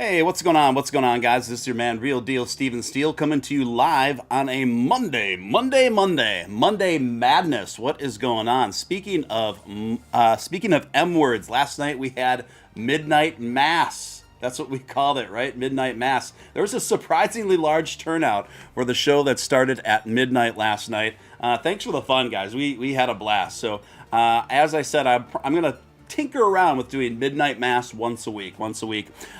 Hey, what's going on? What's going on, guys? This is your man, Real Deal Steven Steele, coming to you live on a Monday Madness. What is going on? Speaking of M words, last night we had Midnight Mass. That's what we called it, right? Midnight Mass. There was a surprisingly large turnout for the show that started at midnight last night. Thanks for the fun, guys. We had a blast. So, as I said, I'm gonna tinker around with doing midnight mass once a week.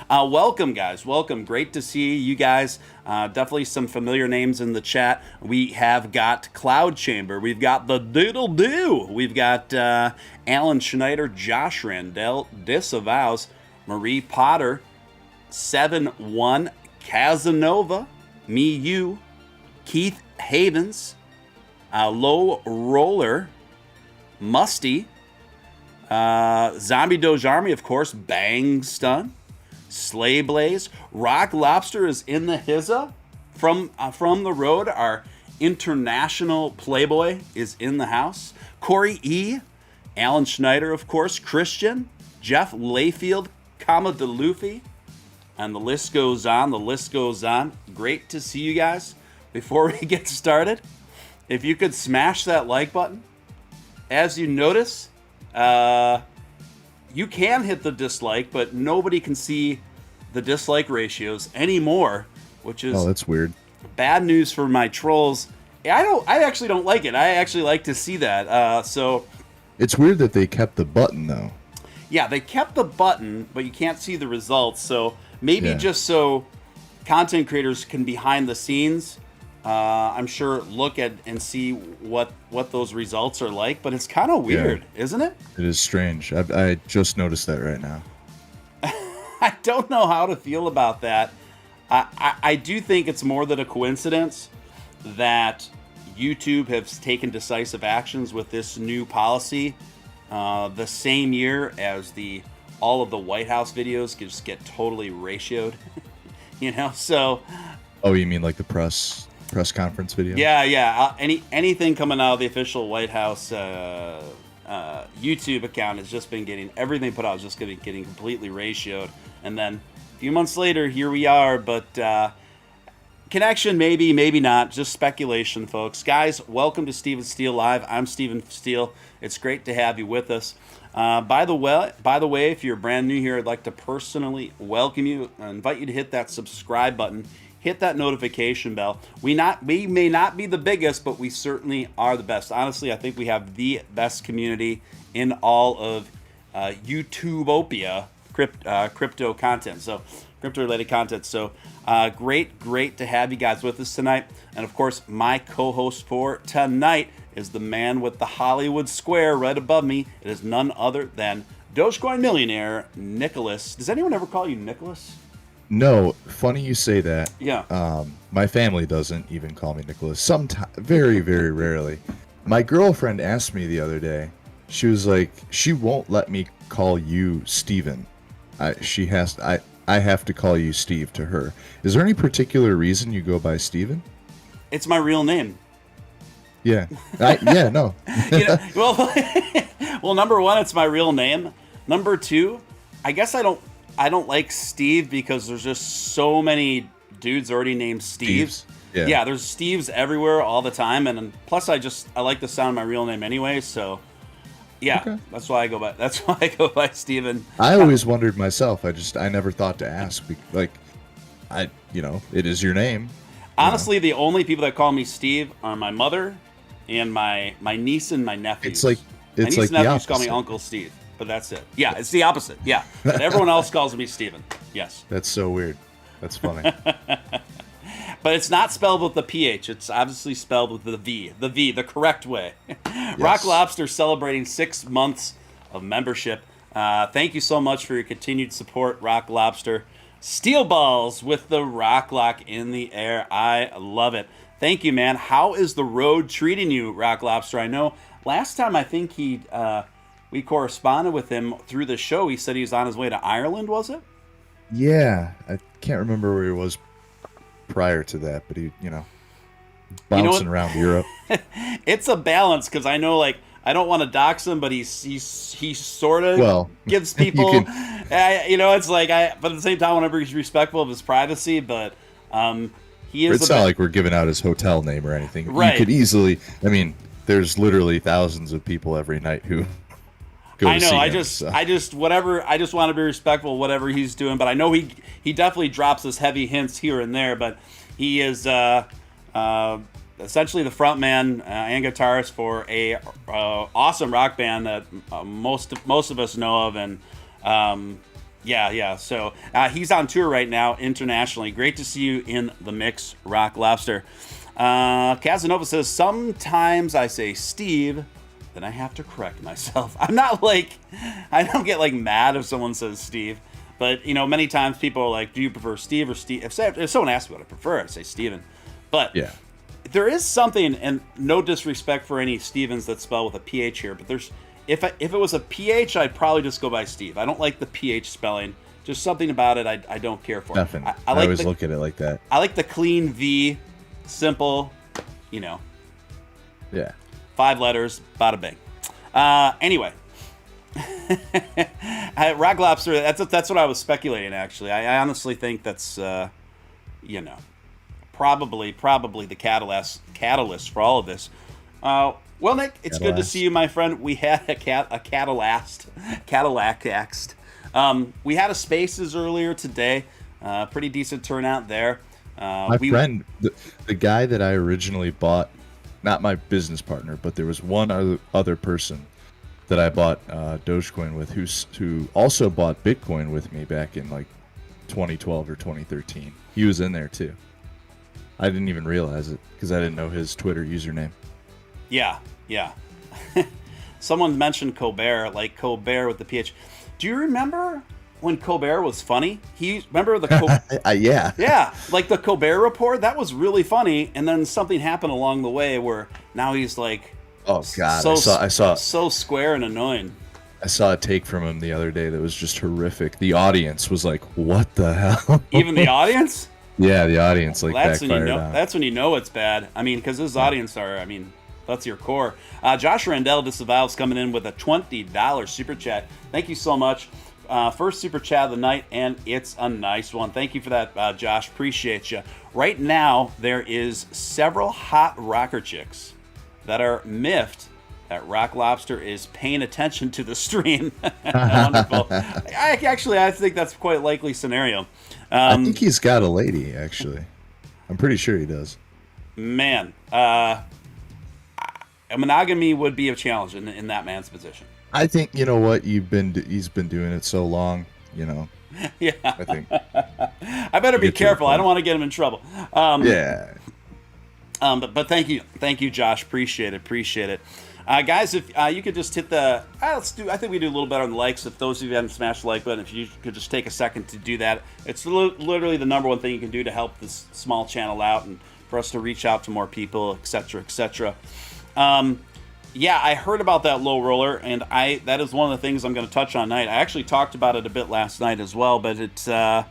Welcome, guys. Welcome. Great to see you guys. Definitely some familiar names in the chat. We have got Cloud Chamber. We've got the Doodle Doo. We've got Alan Schneider, Josh Randell, Disavows, Marie Potter, 7-1, Casanova, Me You, Keith Havens, Low Roller, Musty, Zombie Doge Army, of course, Bang Stun, Slay Blaze, Rock Lobster is in the hizza from the road. Our international playboy is in the house. Corey E, Alan Schneider, of course, Christian, Jeff Layfield, Kama DeLuffy, and the list goes on. Great to see you guys. Before we get started, if you could smash that like button. As you notice, you can hit the dislike, but nobody can see the dislike ratios anymore, which is that's weird. Bad news for my trolls. I actually don't like it. I actually like to see that. So it's weird that they kept the button though. Yeah, they kept the button, but you can't see the results. So maybe just so content creators can behind the scenes, I'm sure look at and see what those results are like, but it's kind of weird, isn't it? It is strange. I just noticed that right now. I don't know how to feel about that. I do think it's more than a coincidence that YouTube has taken decisive actions with this new policy the same year as all of the White House videos just get totally ratioed. So. Oh, you mean like the press conference video? Yeah. Anything coming out of the official White House YouTube account has just been getting everything put out is just going to be getting completely ratioed, and then a few months later, here we are. But connection, maybe not, just speculation, folks. Guys, welcome to Steven Steele Live. I'm Steven Steele. It's great to have you with us. By the way, if you're brand new here, I'd like to personally welcome you. I invite you to hit that subscribe button. Hit that notification bell. We may not be the biggest, but we certainly are the best. Honestly, I think we have the best community in all of YouTubeopia, crypto content. So crypto-related content. So great to have you guys with us tonight. And of course, my co-host for tonight is the man with the Hollywood square right above me. It is none other than Dogecoin millionaire Nicholas. Does anyone ever call you Nicholas? No, funny you say that. Yeah. My family doesn't even call me Nicholas. Sometimes, very, very rarely. My girlfriend asked me the other day. She was like, she won't let me call you Steven. I have to call you Steve to her. Is there any particular reason you go by Steven? It's my real name. Yeah. No. Well, number one, it's my real name. Number two, I guess I don't like Steve because there's just so many dudes already named Steves. Yeah, there's Steves everywhere all the time, and plus I like the sound of my real name anyway. So yeah, okay. That's why I go by Steven. I always wondered myself. I never thought to ask. Like, it is your name. Honestly, the only people that call me Steve are my mother and my niece and my nephews. My niece and nephews call me Uncle Steve. But that's it. Yeah, it's the opposite. Yeah. But everyone else calls me Steven. Yes. That's so weird. That's funny. But it's not spelled with the PH. It's obviously spelled with the V. The V, the correct way. Yes. Rock Lobster celebrating 6 months of membership. Thank you so much for your continued support, Rock Lobster. Steel balls with the rock lock in the air. I love it. Thank you, man. How is the road treating you, Rock Lobster? I know last time I think we corresponded with him through the show. He said he was on his way to Ireland, was it? Yeah. I can't remember where he was prior to that, but he, bouncing around Europe. It's a balance because I know, like, I don't want to dox him, but he sort of gives people It's like but at the same time, whenever he's respectful of his privacy, but he is. It's not like we're giving out his hotel name or anything. Right. You could easily. I mean, there's literally thousands of people every night who go to see him. I just want to be respectful of whatever he's doing. But I know he definitely drops his heavy hints here and there. But he is essentially the front man and guitarist for a awesome rock band that most of us know of, and so he's on tour right now internationally. Great to see you in the mix, Rock Lobster. Casanova says, sometimes I say Steve, then I have to correct myself. I don't get like mad if someone says Steve, but many times people are like, do you prefer Steve or Steve? If someone asks me what I prefer, I say Steven. But yeah, there is something, and no disrespect for any Stevens that spell with a PH here, but if it was a PH, I'd probably just go by Steve. I don't like the PH spelling. Just something about it I don't care for. Definitely. I always look at it like that. I like the clean V, simple, Yeah. 5 letters, bada bing. Anyway. Rock Lobster, that's what I was speculating, actually. I honestly think that's, probably the catalyst for all of this. Well, Nick, it's good to see you, my friend. We had a Cadillac. We had a Spaces earlier today. Pretty decent turnout there. My friend, the guy that I originally bought, not my business partner, but there was one other person that I bought Dogecoin with, who also bought Bitcoin with me back in like 2012 or 2013. He was in there too. I didn't even realize it because I didn't know his Twitter username. Yeah. Someone mentioned Colbert, like Colbert with the PH. Do you remember when Colbert was funny? Remember the yeah, like the Colbert Report? That was really funny, and then something happened along the way where now he's like, oh god, I saw so square and annoying. I saw a take from him the other day that was just horrific. The audience was like, "What the hell?" Even the audience? Yeah, the audience that's when that's when you know it's bad. I mean, because his audience that's your core. Josh Randell disavows coming in with a $20 super chat. Thank you so much. First super chat of the night, and it's a nice one. Thank you for that, Josh. Appreciate you. Right now, there is several hot rocker chicks that are miffed that Rock Lobster is paying attention to the stream. Wonderful. I think that's quite a likely scenario. I think he's got a lady, actually. I'm pretty sure he does. Man, monogamy would be a challenge in that man's position. I think, you know what, he's been doing it so long, Yeah. I think. I better be careful. I don't want to get him in trouble. Yeah. But thank you, Josh. Appreciate it. Guys, if you could just hit the, I think we do a little better on the likes. If those of you who haven't smashed the like button, if you could just take a second to do that. It's literally the number one thing you can do to help this small channel out and for us to reach out to more people, etc. Yeah, I heard about that low roller, and that is one of the things I'm going to touch on tonight. I actually talked about it a bit last night as well, but it's it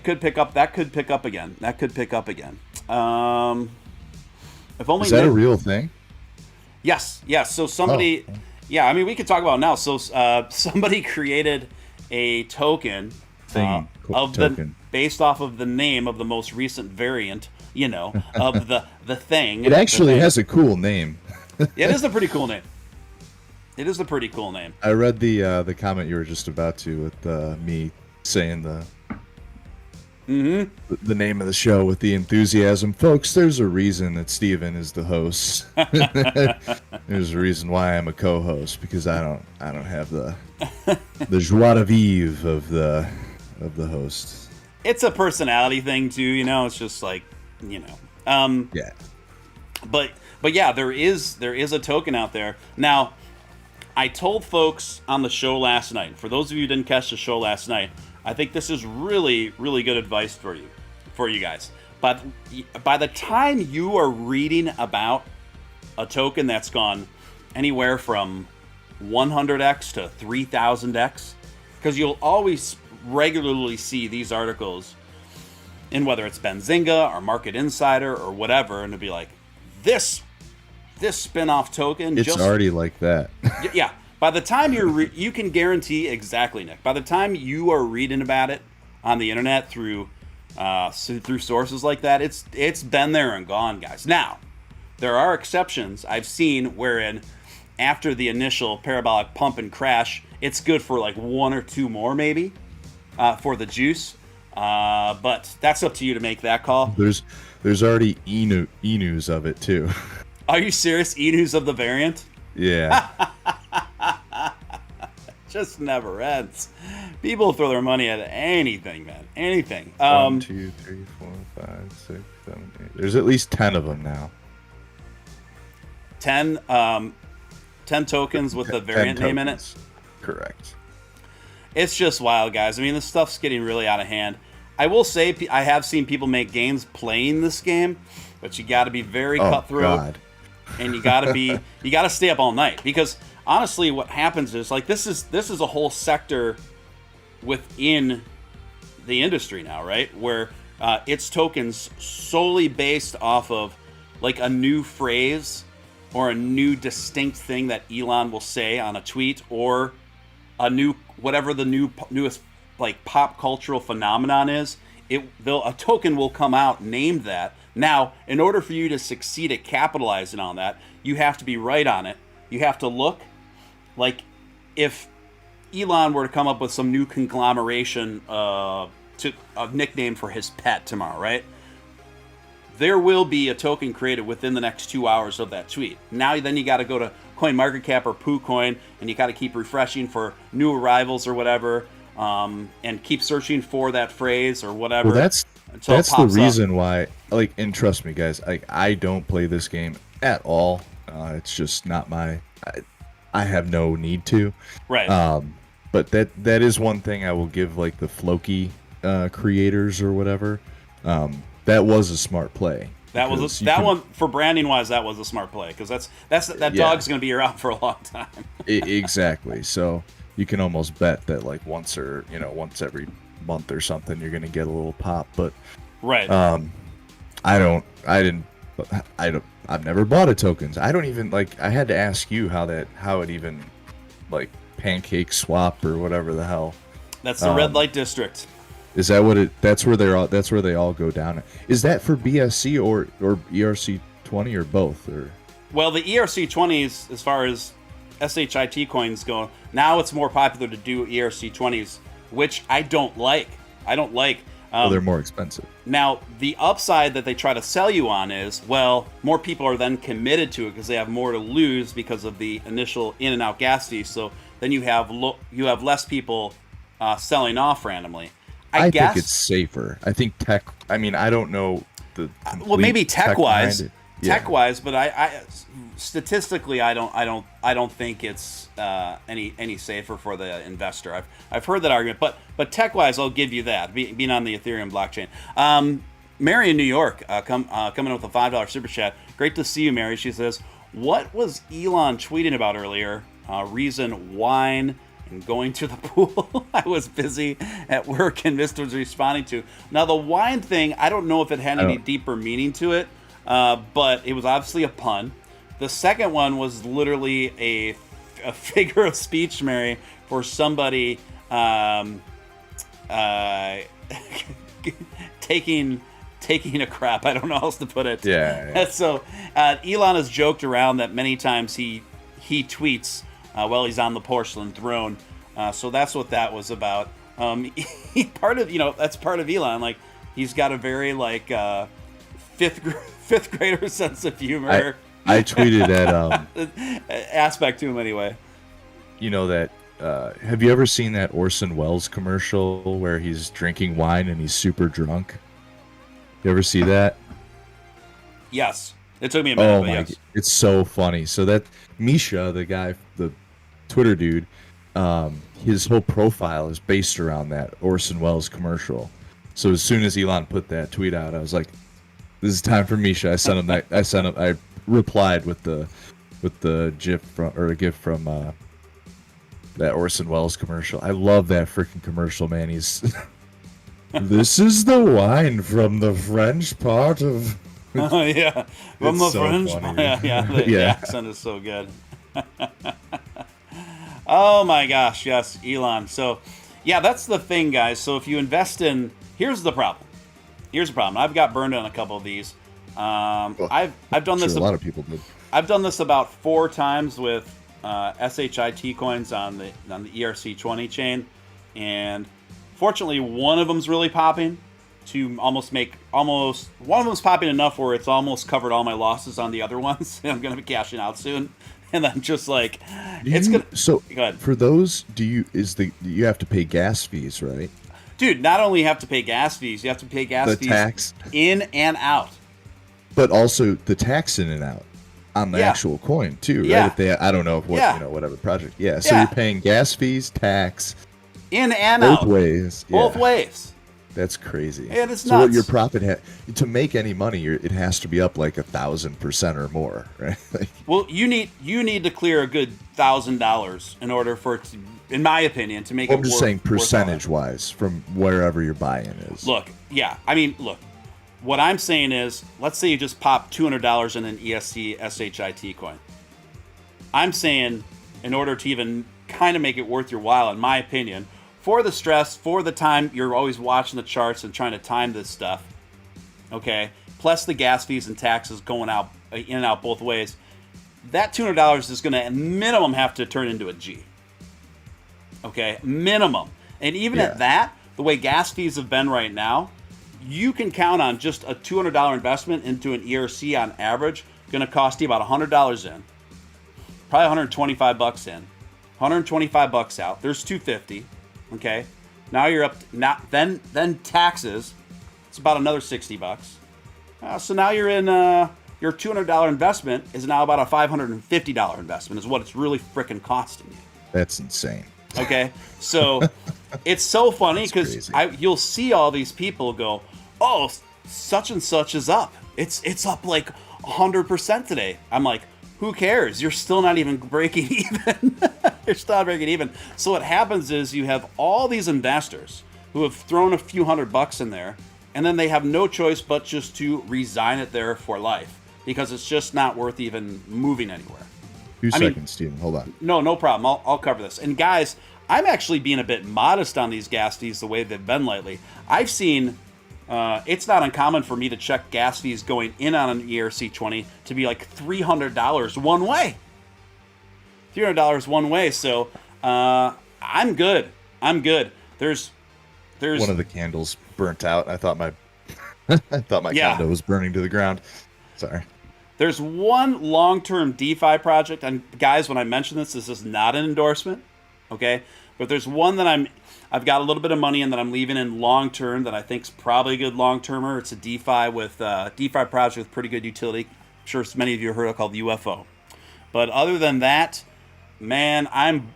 could pick up. That could pick up again. If only is that a real thing? Yes. So somebody, I mean, we could talk about it now. So somebody created a token based off of the name of the most recent variant. Of the thing. It actually has a cool name. It is a pretty cool name. I read the comment you were just about to with me saying the name of the show with the enthusiasm. Folks, there's a reason that Steven is the host. There's a reason why I'm a co-host, because I don't have the joie de vivre of the host. It's a personality thing too, it's just like, yeah. But yeah, there is a token out there. Now, I told folks on the show last night, for those of you who didn't catch the show last night, I think this is really, really good advice for you guys. But by the time you are reading about a token that's gone anywhere from 100x to 3000x, because you'll always regularly see these articles in whether it's Benzinga or Market Insider or whatever, and it'll be like, this spin-off token. It's already like that. Yeah, By the time you can guarantee exactly, Nick. By the time you are reading about it on the internet through sources like that, it's been there and gone, guys. Now, there are exceptions I've seen wherein after the initial parabolic pump and crash, it's good for like 1 or 2 more maybe for the juice. But that's up to you to make that call. There's already e-news of it too. Are you serious? E-news of the variant? Yeah. Just never ends. People throw their money at anything, man. Anything. 1, 2, 3, 4, 5, 6, 7, 8. There's at least 10 of them now. 10 tokens with the variant name in it? Correct. It's just wild, guys. I mean, this stuff's getting really out of hand. I will say I have seen people make gains playing this game, but you got to be very cutthroat. God. And you got to stay up all night, because honestly what happens is, like, this is a whole sector within the industry now, right? Where it's tokens solely based off of like a new phrase or a new distinct thing that Elon will say on a tweet, or a new whatever the newest like pop cultural phenomenon is. A token will come out named that. Now, in order for you to succeed at capitalizing on that, you have to be right on it. You have to look like if Elon were to come up with some new conglomeration to a nickname for his pet tomorrow, right? There will be a token created within the next 2 hours of that tweet. Now, then you got to go to CoinMarketCap or PooCoin, and you got to keep refreshing for new arrivals or whatever, and keep searching for that phrase or whatever. Well, that's the reason why. Like, and trust me, guys, I don't play this game at all. It's just not my. I have no need to. Right. But that is one thing I will give, like, the Floki creators or whatever. That was a smart play. That one for branding wise. That was a smart play, because that dog's going to be around for a long time. Exactly. So you can almost bet that, like, once every month or something, you're going to get a little pop. But right. I've never bought a tokens. I don't even, like, I had to ask you how it even, like, pancake swap or whatever the hell. That's the red light district. Is that what that's where they all go down? Is that for BSC or ERC20 or both? Or well, the ERC20s, as far as SHIT coins go, now it's more popular to do ERC20s, which I don't like. Well, they're more expensive. Now, the upside that they try to sell you on is, well, more people are then committed to it because they have more to lose because of the initial in and out gas fees. So then you have less people selling off randomly. I guess think it's safer. I think tech. I mean, I don't know the. Well, maybe tech wise, yeah. but I statistically, I don't think it's any safer for the investor. I've heard that argument, but tech wise, I'll give you that. Being on the Ethereum blockchain. Mary in New York, coming in with a $5 super chat. Great to see you, Mary. She says, "What was Elon tweeting about earlier? Reason wine and going to the pool?" I was busy at work and missed was responding to. Now, the wine thing, I don't know if it had any deeper meaning to it, but it was obviously a pun. The second one was literally a figure of speech, Mary, for somebody taking a crap. I don't know how else to put it. Yeah. So Elon has joked around that many times he tweets while he's on the porcelain throne. So that's what that was about. That's part of Elon. Like, he's got a very like fifth grader sense of humor. I tweeted at aspect to him anyway. You know that. Have you ever seen that Orson Welles commercial where he's drinking wine and he's super drunk? You ever see that? Yes. It took me a minute, but yes. It's so funny. So that Misha, the guy, the Twitter dude, his whole profile is based around that Orson Welles commercial. So as soon as Elon put that tweet out, I was like, "This is time for Misha." I replied with the GIF from that Orson Welles commercial. I love that freaking commercial, man. He's this is the wine from the French part of. Oh yeah, from the so French. Funny. Yeah, the accent is so good. Oh my gosh, yes, Elon. So, yeah, that's the thing, guys. So if you invest in, here's the problem. Here's the problem. I've got burned on a couple of these. Well, I've done sure, this. a lot of people did. I've done this about 4 times with SHIT coins on the ERC20 chain, and fortunately, one of them's really popping to almost one of them's popping enough where it's almost covered all my losses on the other ones, and I'm gonna be cashing out soon. And I'm just like, it's gonna. So Go ahead. for those, you have to pay gas fees, right? Dude, not only have to pay gas fees, you have to pay gas The fees tax, in and out. but also the tax in and out on the Yeah. actual coin too, right? Yeah. If they, I don't know what Yeah. whatever project. Yeah. So Yeah. you're paying gas fees, tax, In and both out. ways. Both Yeah. ways. That's crazy. It is so what nuts. your profit to make any money, it has to be up like 1,000% or more, right? Like, Well, you need to clear a good $1,000 in order for it to, in my opinion, to make it I'm just worth- saying worthwhile. percentage wise from wherever your buy-in is. Look, yeah, I mean, look. What I'm saying is, let's say you just pop $200 in an ESC SHIT coin. I'm saying, in order to even kind of make it worth your while, in my opinion, for the stress, for the time you're always watching the charts and trying to time this stuff, okay, plus the gas fees and taxes going out in and out both ways, that $200 is going to minimum have to turn into a G. Okay, minimum. And even at that, the way gas fees have been right now, you can count on just a $200 investment into an ERC on average going to cost you about $100 in, probably 125 bucks in, 125 bucks out. There's 250. Okay, now you're up. Then taxes. It's about another 60 bucks. So now you're in. Your $200 investment is now about a $550 investment. Is what it's really freaking costing you. That's insane. Okay, so it's so funny because you'll see all these people go, "Oh, such and such is up. It's up like 100% today." I'm like, who cares? You're still not even breaking even. You're still not breaking even. So what happens is you have all these investors who have thrown a few $100 in there, and then they have no choice but just to resign it there for life because it's just not worth even moving anywhere. 2 seconds, Steven. Hold on. No problem. I'll cover this. And guys, I'm actually being a bit modest on these gas fees the way they've been lately. I've seen, it's not uncommon for me to check gas fees going in on an ERC20 to be like $300 one way. $300 one way. So I'm good. There's one of the candles burnt out. I thought my condo was burning to the ground. Sorry. There's one long-term DeFi project, and guys, when I mention this is not an endorsement, okay? But there's one that I've got a little bit of money in that I'm leaving in long-term that I think's probably a good long-termer. It's a DeFi project with pretty good utility. I'm sure many of you have heard of it called UFO. But other than that, man, I'm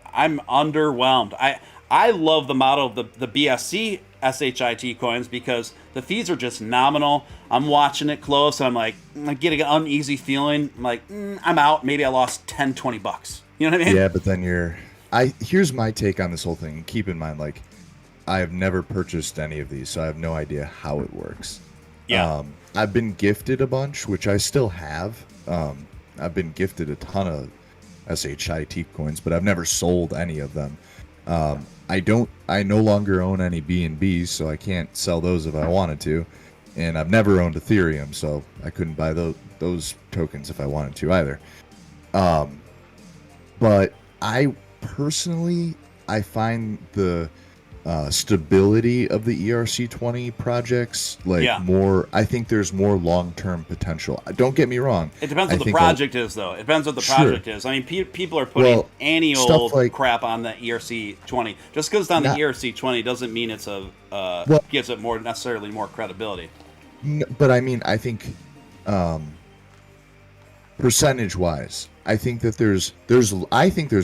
underwhelmed. I love the model of the BSC SHIT coins because the fees are just nominal. I'm watching it close and I'm like, I get an uneasy feeling. I'm like, I'm out. Maybe I lost 10, 20 bucks. You know what I mean? Yeah, but then here's my take on this whole thing. Keep in mind, like, I have never purchased any of these, so I have no idea how it works. Yeah. I've been gifted a bunch, which I still have. I've been gifted a ton of SHIT coins, but I've never sold any of them. I no longer own any BNBs, so I can't sell those if I wanted to. And I've never owned Ethereum, so I couldn't buy those tokens if I wanted to either. But I personally, I find the stability of the ERC20 projects more. I think there's more long-term potential. Don't get me wrong. It depends what the project is, though. It depends what the project is. I mean, people are putting any old crap on the ERC20. Just because it's on the ERC20 doesn't mean it's gives it necessarily more credibility. But I mean, I think percentage-wise, I think that there's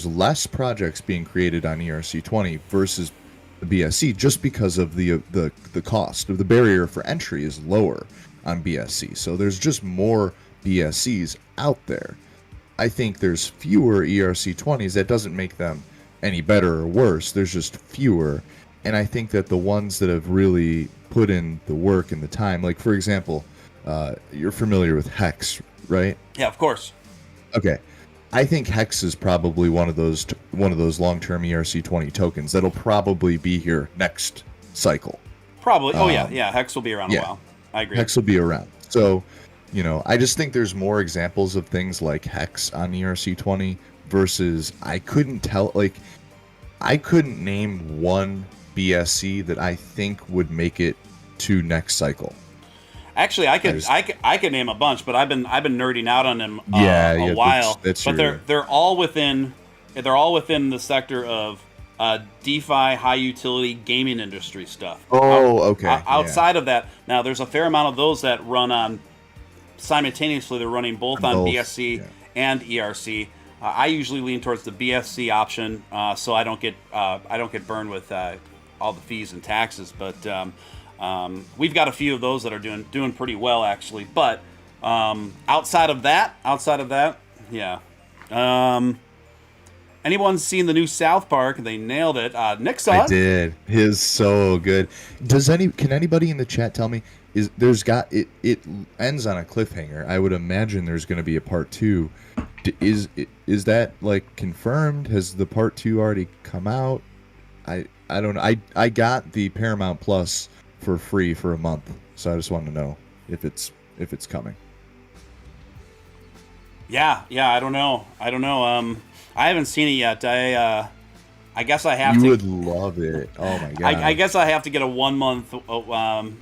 less projects being created on ERC20 versus the BSC just because of the cost of the barrier for entry is lower on BSC. So there's just more BSCs out there. I think there's fewer ERC20s. That doesn't make them any better or worse. There's just fewer. And I think that the ones that have really put in the work and the time, like for example, you're familiar with Hex, right? Yeah, of course. Okay. I think Hex is probably one of those long-term ERC20 tokens that'll probably be here next cycle. Probably. Yeah. Hex will be around a while. I agree. Hex will be around. So, I just think there's more examples of things like Hex on ERC20 versus I couldn't name one BSC that I think would make it to next cycle. Actually, I could name a bunch, but I've been nerding out on them a while. But they're all within the sector of DeFi, high utility gaming industry stuff. Oh, okay. Outside of that, now there's a fair amount of those that run on simultaneously. They're running both on BSC and ERC. I usually lean towards the BSC option, so I don't get burned with all the fees and taxes. But we've got a few of those that are doing pretty well actually. But outside of that, yeah. Anyone seen the new South Park? They nailed it. Nick saw it. I did. His so good. Can anybody in the chat tell me? It ends on a cliffhanger. I would imagine there's going to be a part 2. Is that like confirmed? Has the part 2 already come out? I don't know. I got the Paramount Plus for free for a month, so I just wanted to know if it's coming. Yeah. I don't know. I haven't seen it yet. I guess I have to. You would love it. Oh my god. I guess I have to get a 1 month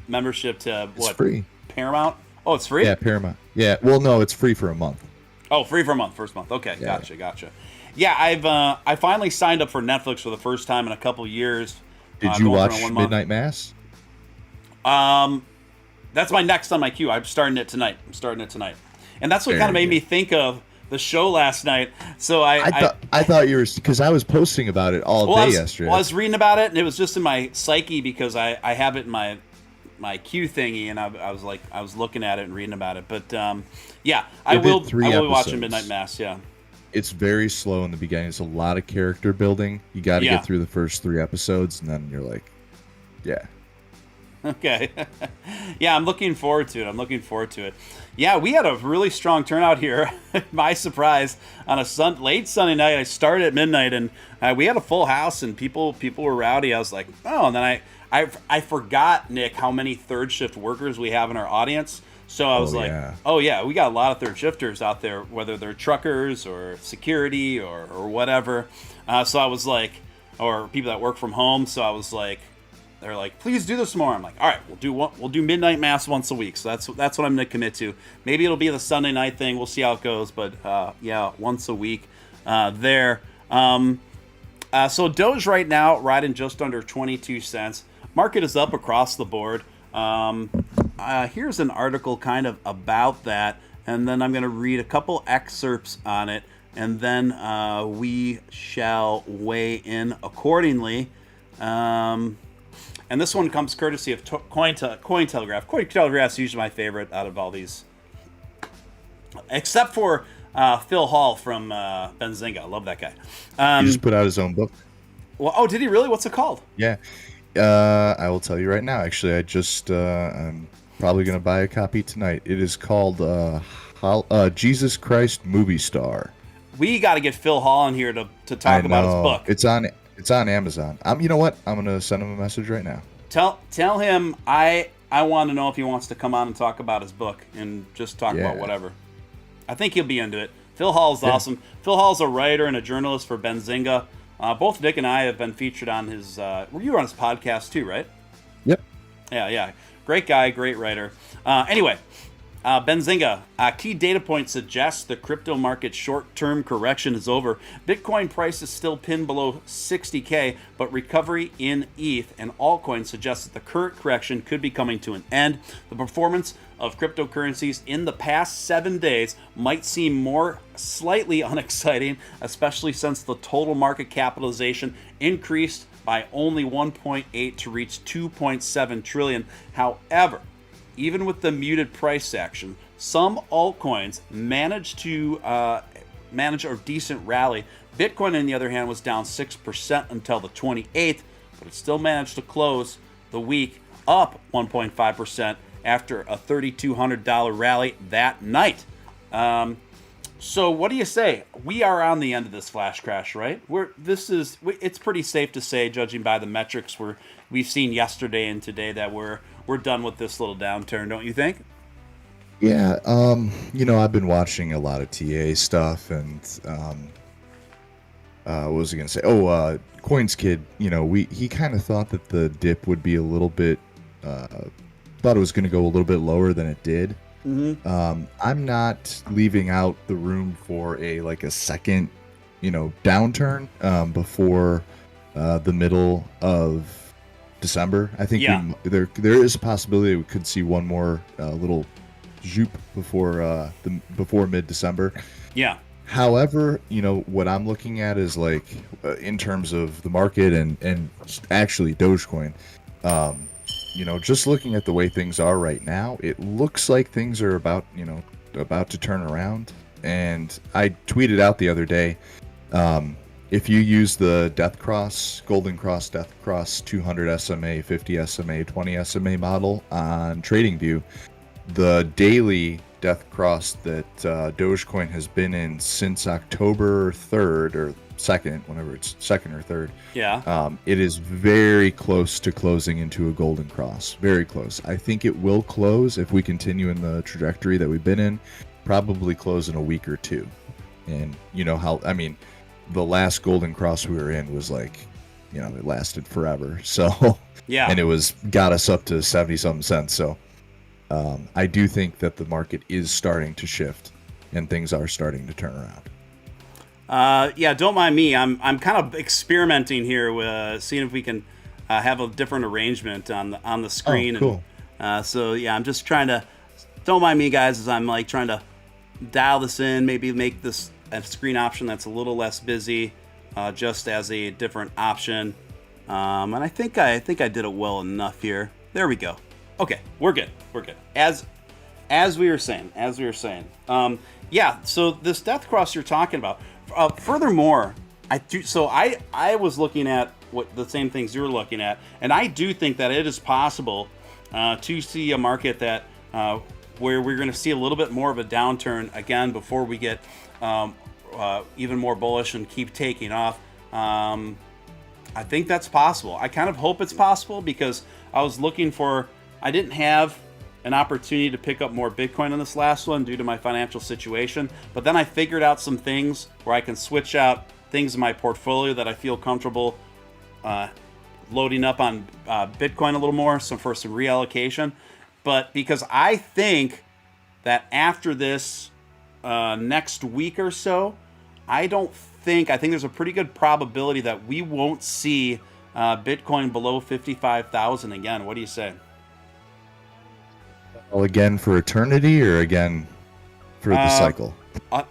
membership to It's free. Paramount? Oh, it's free? Yeah, Paramount. Yeah. Well, no, it's free for a month. Oh, free for a month, first month. Okay, yeah. Gotcha. Yeah, I finally signed up for Netflix for the first time in a couple years. Did you watch Midnight Mass? That's my next on my queue. I'm starting it tonight. And that's what kind of made me think of the show last night. So I thought you were, because I was posting about it all day yesterday. Well, I was reading about it, and it was just in my psyche because I have it in my queue thingy, and I was looking at it and reading about it. But yeah, I will be watching Midnight Mass. Yeah, it's very slow in the beginning. It's a lot of character building. You got to get through the first 3 episodes, and then you're like, yeah. Okay. Yeah, I'm looking forward to it. Yeah, we had a really strong turnout here. My surprise, on a late Sunday night. I started at midnight, and we had a full house, and people were rowdy. I was like, oh, and then I forgot, Nick, how many third shift workers we have in our audience. So I was oh yeah, we got a lot of third shifters out there, whether they're truckers or security or whatever. So I was like, or people that work from home. So I was like, they're like, please do this more. I'm like, all right, we'll do Midnight Mass once a week. So that's what I'm gonna commit to. Maybe it'll be the Sunday night thing. We'll see how it goes. But yeah, once a week there. So Doge right now riding just under 22 cents. Market is up across the board. Here's an article kind of about that, and then I'm going to read a couple excerpts on it, and then we shall weigh in accordingly. And this one comes courtesy of Cointelegraph. Cointelegraph's usually my favorite out of all these, except for Phil Hall from Benzinga. I love that guy. He just put out his own book. Well, oh, did he really? What's it called? Yeah. I will tell you right now. Actually, I'm probably going to buy a copy tonight. It is called Jesus Christ Movie Star. We got to get Phil Hall in here to talk about his book. It's on Amazon. You know what? I'm going to send him a message right now. Tell him I want to know if he wants to come on and talk about his book and just talk about whatever. I think he'll be into it. Phil Hall's awesome. Phil Hall's a writer and a journalist for Benzinga. Both Nick and I have been featured on his. You were on his podcast too, right? Yep. Yeah. Great guy, great writer. Anyway, Benzinga, key data point suggests the crypto market short-term correction is over. Bitcoin price is still pinned below 60K, but recovery in ETH and altcoins suggests that the current correction could be coming to an end. The performance of cryptocurrencies in the past 7 days might seem more slightly unexciting, especially since the total market capitalization increased by only 1.8 to reach 2.7 trillion. However, even with the muted price action, some altcoins managed a decent rally. Bitcoin, on the other hand, was down 6% until the 28th, but it still managed to close the week up 1.5% after a $3,200 rally that night. So what do you say? We are on the end of this flash crash, right? It's pretty safe to say, judging by the metrics we've seen yesterday and today, that we're done with this little downturn, don't you think? Yeah, I've been watching a lot of TA stuff, and what was I gonna say? Oh, Coins Kid, he kind of thought that the dip would be a little bit, thought it was gonna go a little bit lower than it did. I'm not leaving out the room for a second, downturn before the middle of December. I think there is a possibility we could see one more little zoop before mid-December. Yeah. However, what I'm looking at is in terms of the market and actually Dogecoin, just looking at the way things are right now, it looks like things are about to turn around. And I tweeted out the other day, if you use the Golden Cross Death Cross 200 SMA, 50 SMA, 20 SMA model on TradingView, the daily Death Cross that Dogecoin has been in since October 3rd or 2nd, whenever it's 2nd or 3rd. Yeah. It is very close to closing into a Golden Cross. Very close. I think it will close if we continue in the trajectory that we've been in. Probably close in a week or two. And the last Golden Cross we were in was it lasted forever. So yeah, and it got us up to 70-something cents. So I do think that the market is starting to shift and things are starting to turn around. Yeah, don't mind me. I'm kind of experimenting here with seeing if we can have a different arrangement on the screen. Oh, cool. And, so yeah, I'm just trying to. Don't mind me, guys, as I'm trying to dial this in. Maybe make this a screen option that's a little less busy, just as a different option. And I think I did it well enough here. There we go. Okay, we're good. As we were saying. Yeah. So this Death Cross you're talking about. Furthermore, I was looking at what the same things you're looking at, and I do think that it is possible to see a market that where we're going to see a little bit more of a downturn again before we get even more bullish and keep taking off. I think that's possible. I kind of hope it's possible because I didn't have an opportunity to pick up more Bitcoin in this last one due to my financial situation. But then I figured out some things where I can switch out things in my portfolio that I feel comfortable loading up on Bitcoin a little more, for some reallocation. But because I think that after this next week or so, I think there's a pretty good probability that we won't see Bitcoin below 55,000 again. What do you say? Well, again for eternity, or again for the cycle?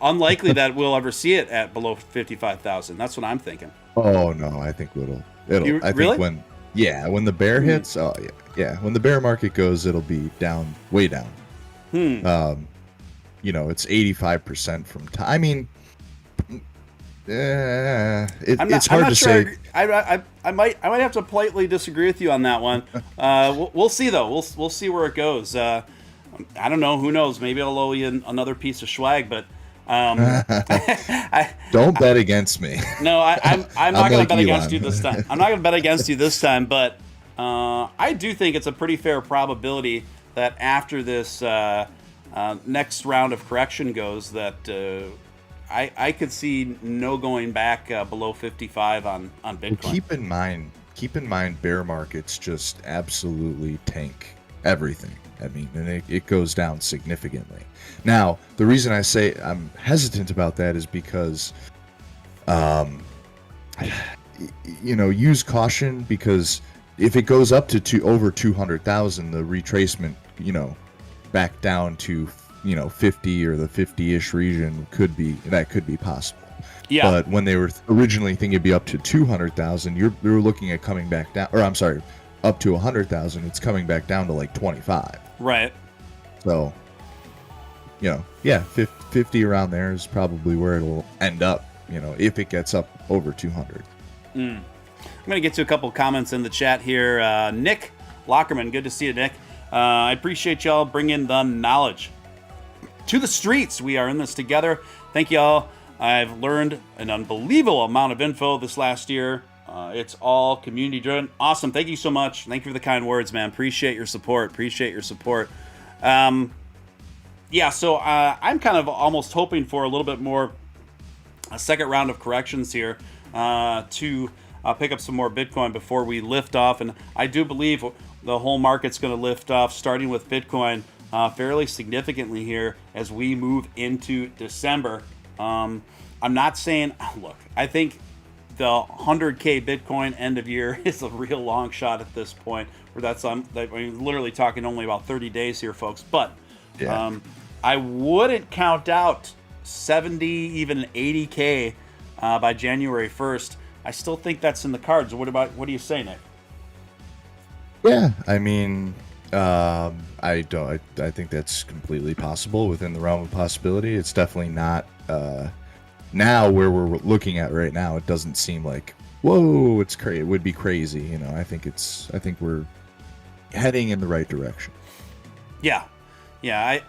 Unlikely that we'll ever see it at below 55,000. That's what I'm thinking. Oh no, I think it'll. I really? think when the bear hits, when the bear market goes, it'll be down, way down. It's 85% from time. I mean, it's hard to say. I might have to politely disagree with you on that one. We'll see though. We'll see where it goes. I don't know. Who knows? Maybe I'll owe you another piece of swag, but don't bet against me. No, I'm not going to bet against you this time. I'm not going to bet against you this time, but I do think it's a pretty fair probability that after this next round of correction goes, that I could see no going back below 55 on Bitcoin. Keep in mind, bear markets just absolutely tank everything. I mean, and it goes down significantly. Now, the reason I say I'm hesitant about that is because, use caution, because if it goes up to over 200,000, the retracement, back down to 50 or the 50-ish region could be possible. Yeah. But when they were originally thinking it'd be up to 200,000, you're looking at coming back down, or I'm sorry, up to 100,000. It's coming back down to 25. Right. So, 50 around there is probably where it'll end up. If it gets up over 200. I'm gonna get to a couple comments in the chat here. Nick Lockerman, good to see you, Nick. I appreciate y'all bringing the knowledge to the streets. We are in this together. thank you all. I've learned an unbelievable amount of info this last year. It's all community driven. Awesome. Thank you so much. Thank you for the kind words, man. Appreciate your support. So I'm kind of almost hoping for a little bit more, a second round of corrections here to pick up some more Bitcoin before we lift off. And I do believe the whole market's going to lift off, starting with Bitcoin fairly significantly here as we move into December. I'm not saying, look, I think the 100K Bitcoin end of year is a real long shot at this point. Where that's literally talking only about 30 days here, folks. But Yeah. I wouldn't count out 70, even 80K by January 1st. I still think that's in the cards. What do you say, Nick? Yeah, I mean, I think that's completely possible, within the realm of possibility. It's definitely not now where we're looking at right now. It doesn't seem like, whoa, it's crazy. It would be crazy, you know. I think we're heading in the right direction. Yeah,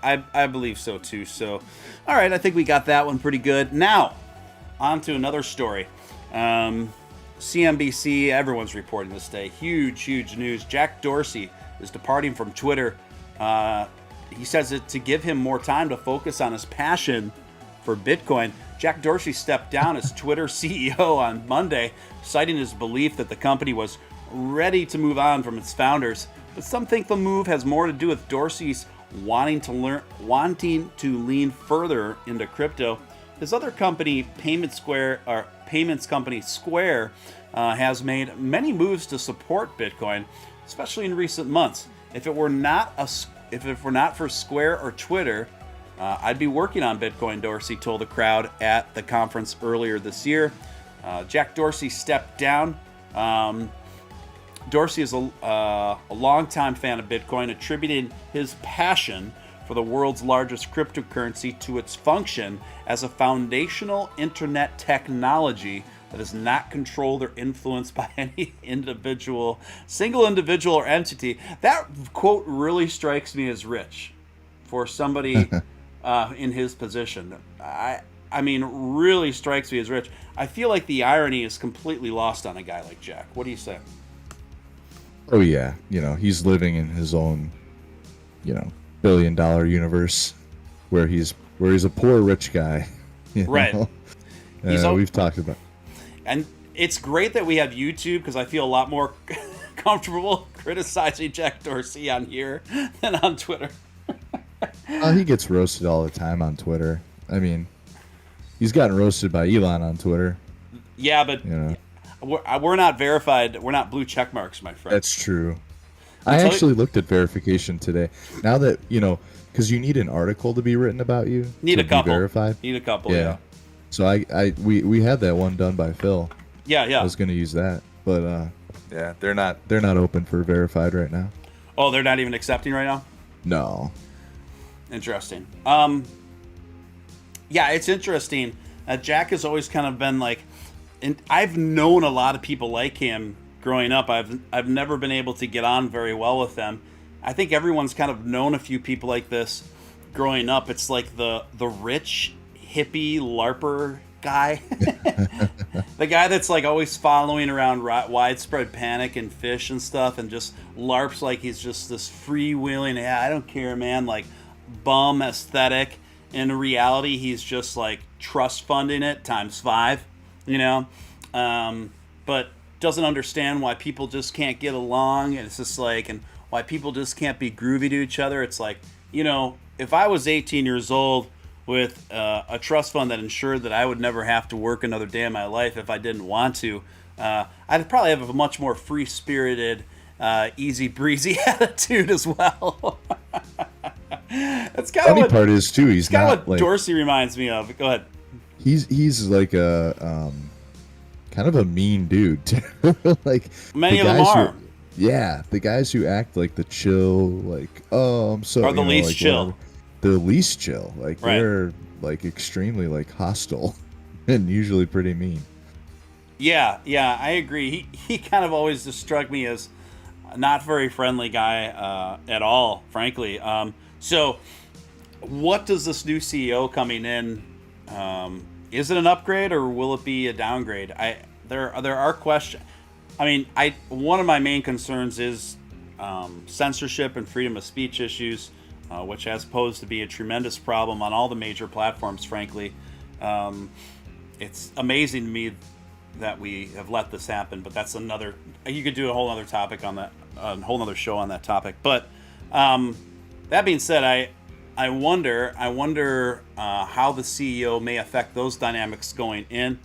I believe so too. So, all right, I think we got that one pretty good. Now, on to another story. CNBC, everyone's reporting this day. Huge news. Jack Dorsey is departing from Twitter. He says it to give him more time to focus on his passion for Bitcoin. Jack Dorsey stepped down as Twitter CEO on Monday, citing his belief that the company was ready to move on from its founders. But some think the move has more to do with Dorsey's wanting to lean further into crypto. His other company, payments company Square, has made many moves to support Bitcoin, especially in recent months. If it were not for Square or Twitter, I'd be working on Bitcoin, Dorsey told the crowd at the conference earlier this year. Jack Dorsey stepped down. Dorsey is a longtime fan of Bitcoin, attributing his passion for the world's largest cryptocurrency to its function as a foundational internet technology that is not controlled or influenced by any single individual or entity. That quote really strikes me as rich for somebody in his position. I mean, really strikes me as rich. I feel like the irony is completely lost on a guy like Jack. What do you say? Oh yeah, you know, he's living in his own, you know, billion-dollar universe where he's a poor rich guy. Right. We've talked about. And it's great that we have YouTube, because I feel a lot more comfortable criticizing Jack Dorsey on here than on Twitter. He gets roasted all the time on Twitter. I mean, he's gotten roasted by Elon on Twitter. Yeah, but you know, we're not verified. We're not blue check marks, my friend. That's true. I actually looked at verification today. Now that, you know, because you need an article to be written about you. Need a couple. Be verified. Need a couple. Yeah. So we had that one done by Phil. Yeah. I was going to use that, but yeah, they're not open for verified right now. Oh, they're not even accepting right now? No. Interesting. Yeah, it's interesting. Jack has always kind of been like, and I've known a lot of people like him growing up. I've never been able to get on very well with them. I think everyone's kind of known a few people like this growing up. It's like the rich hippie LARPer guy. The guy that's like always following around widespread panic and fish and stuff, and just LARPs like he's just this freewheeling, yeah, I don't care, man, like bum aesthetic. In reality, he's just like trust funding it times 5, you know, but doesn't understand why people just can't get along. And it's just like, and why people just can't be groovy to each other. It's like, you know, if I was 18 years old with a trust fund that ensured that I would never have to work another day in my life if I didn't want to, I'd probably have a much more free-spirited, easy breezy attitude as well. That's kind of what part is too. He's kind not of what like, Dorsey reminds me of. Go ahead. He's like a kind of a mean dude too. Like Many of them are. The guys who act like the chill, like I'm so, are the least like, chill. Whatever, the least chill. Like right. They're like extremely like hostile and usually pretty mean. Yeah, I agree. He kind of always just struck me as a not very friendly guy at all, frankly. So what does this new CEO coming in Is it an upgrade or will it be a downgrade? There are questions. I mean, one of my main concerns is censorship and freedom of speech issues, which has posed to be a tremendous problem on all the major platforms. Frankly, it's amazing to me that we have let this happen. But that's another. You could do a whole other topic on that, a whole other show on that topic. But that being said, I wonder how the CEO may affect those dynamics going in.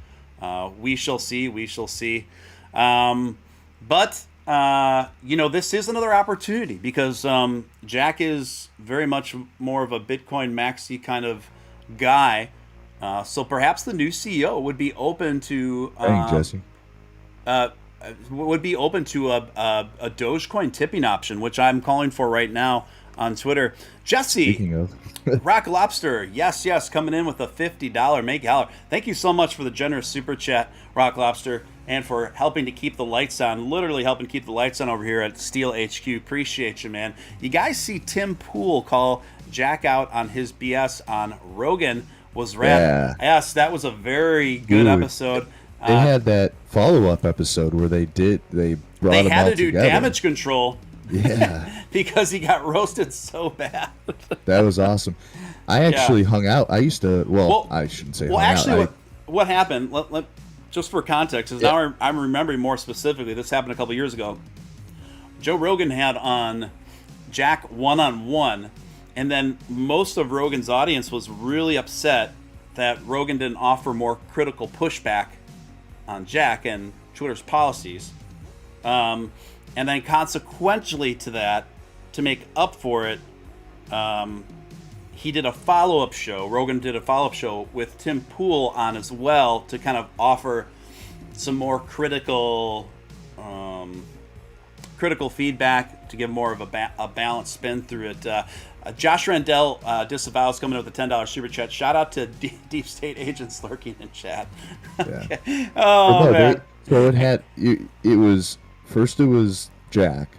We shall see. We shall see. But this is another opportunity because Jack is very much more of a Bitcoin maxi kind of guy. So perhaps the new CEO would be open to Jesse. Would be open to a Dogecoin tipping option, which I'm calling for right now on Twitter. Jesse, Speaking of, Rock Lobster, yes, coming in with a $50 make holler. Thank you so much for the generous super chat, Rock Lobster, and for helping to keep the lights on. Literally helping keep the lights on over here at Steele HQ. Appreciate you, man. You guys see Tim Pool call Jack out on his BS on Rogan was rad. Yeah. Yes, that was a very good episode. They had that follow-up episode where they brought They them had all to do together. damage control. Yeah. Because he got roasted so bad. That was awesome. I actually hung out. I used to. Well, I shouldn't say. Well, hung actually, out. what happened? Just for context, because now I'm remembering more specifically. This happened a couple years ago. Joe Rogan had on Jack one-on-one, and then most of Rogan's audience was really upset that Rogan didn't offer more critical pushback on Jack and Twitter's policies. And then consequentially to that, to make up for it, he did a follow-up show. Rogan did a follow-up show with Tim Pool on as well to kind of offer some more critical feedback, to give more of a balanced spin through it. Josh Rendell disavows coming in with a $10 super chat. Shout out to Deep State agents lurking in chat. Okay. Yeah. Oh, man. It was first it was Jack,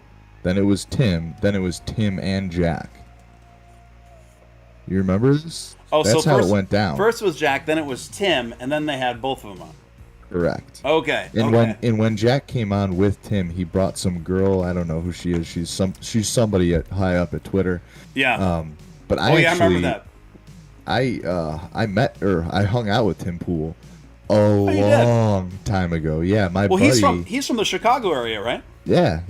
then it was Tim, then it was Tim and Jack. You remember this? Oh, That's so how first, it went down. First was Jack, then it was Tim, and then they had both of them on. Correct. Okay. And when Jack came on with Tim, he brought some girl. I don't know who she is. She's somebody high up at Twitter. Yeah. But I remember that. I met her. I hung out with Tim Pool a long time ago. Yeah, my buddy. He's from the Chicago area, right? Yeah.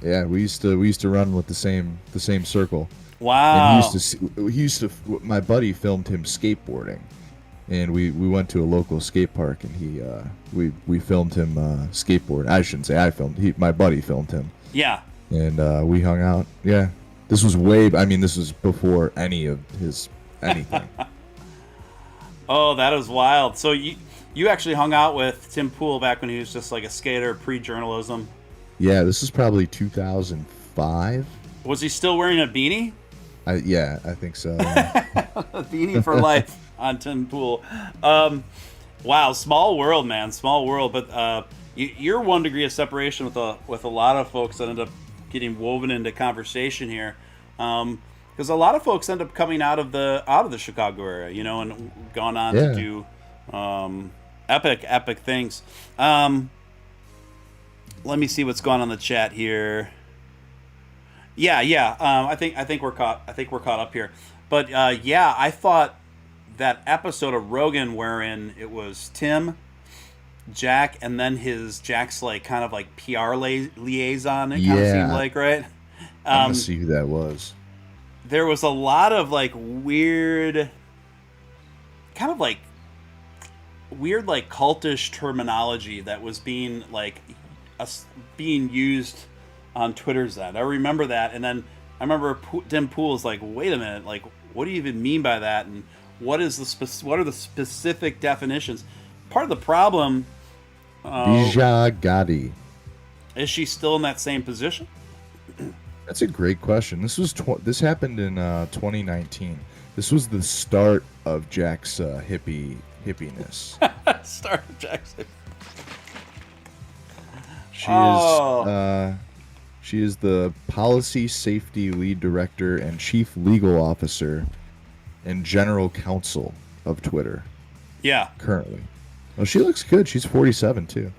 We used to run with the same circle. Wow. And my buddy filmed him skateboarding, and we went to a local skate park, and we filmed him skateboard. I shouldn't say I filmed. My buddy filmed him. Yeah. And we hung out. Yeah. This was this was before any of his anything. Oh, that is wild. So you actually hung out with Tim Pool back when he was just like a skater, pre-journalism. Yeah, this is probably 2005. Was he still wearing a beanie? I think so. A beanie for life on Tim Pool. Wow, small world, man, small world. But you're 1 degree of separation with a lot of folks that end up getting woven into conversation here, because a lot of folks end up coming out of the Chicago area, and gone on to do epic things. Let me see what's going on in the chat here. Yeah. I think we're caught up here. But I thought that episode of Rogan wherein it was Tim, Jack, and then Jack's like kind of like PR liaison. It kind of seemed like, right? I'm gonna see who that was. There was a lot of like weird cultish terminology that was being used on Twitter's end. I remember that, and then I remember Tim Pool's like, "Wait a minute, like, what do you even mean by that? And what are the specific definitions?" Part of the problem. Bija Gotti. Is she still in that same position? That's a great question. This happened in 2019. This was the start of Jack's hippiness. Start of Jack's. She is the policy safety lead director and chief legal officer and general counsel of Twitter Yeah. currently. Well, she looks good. She's 47 too.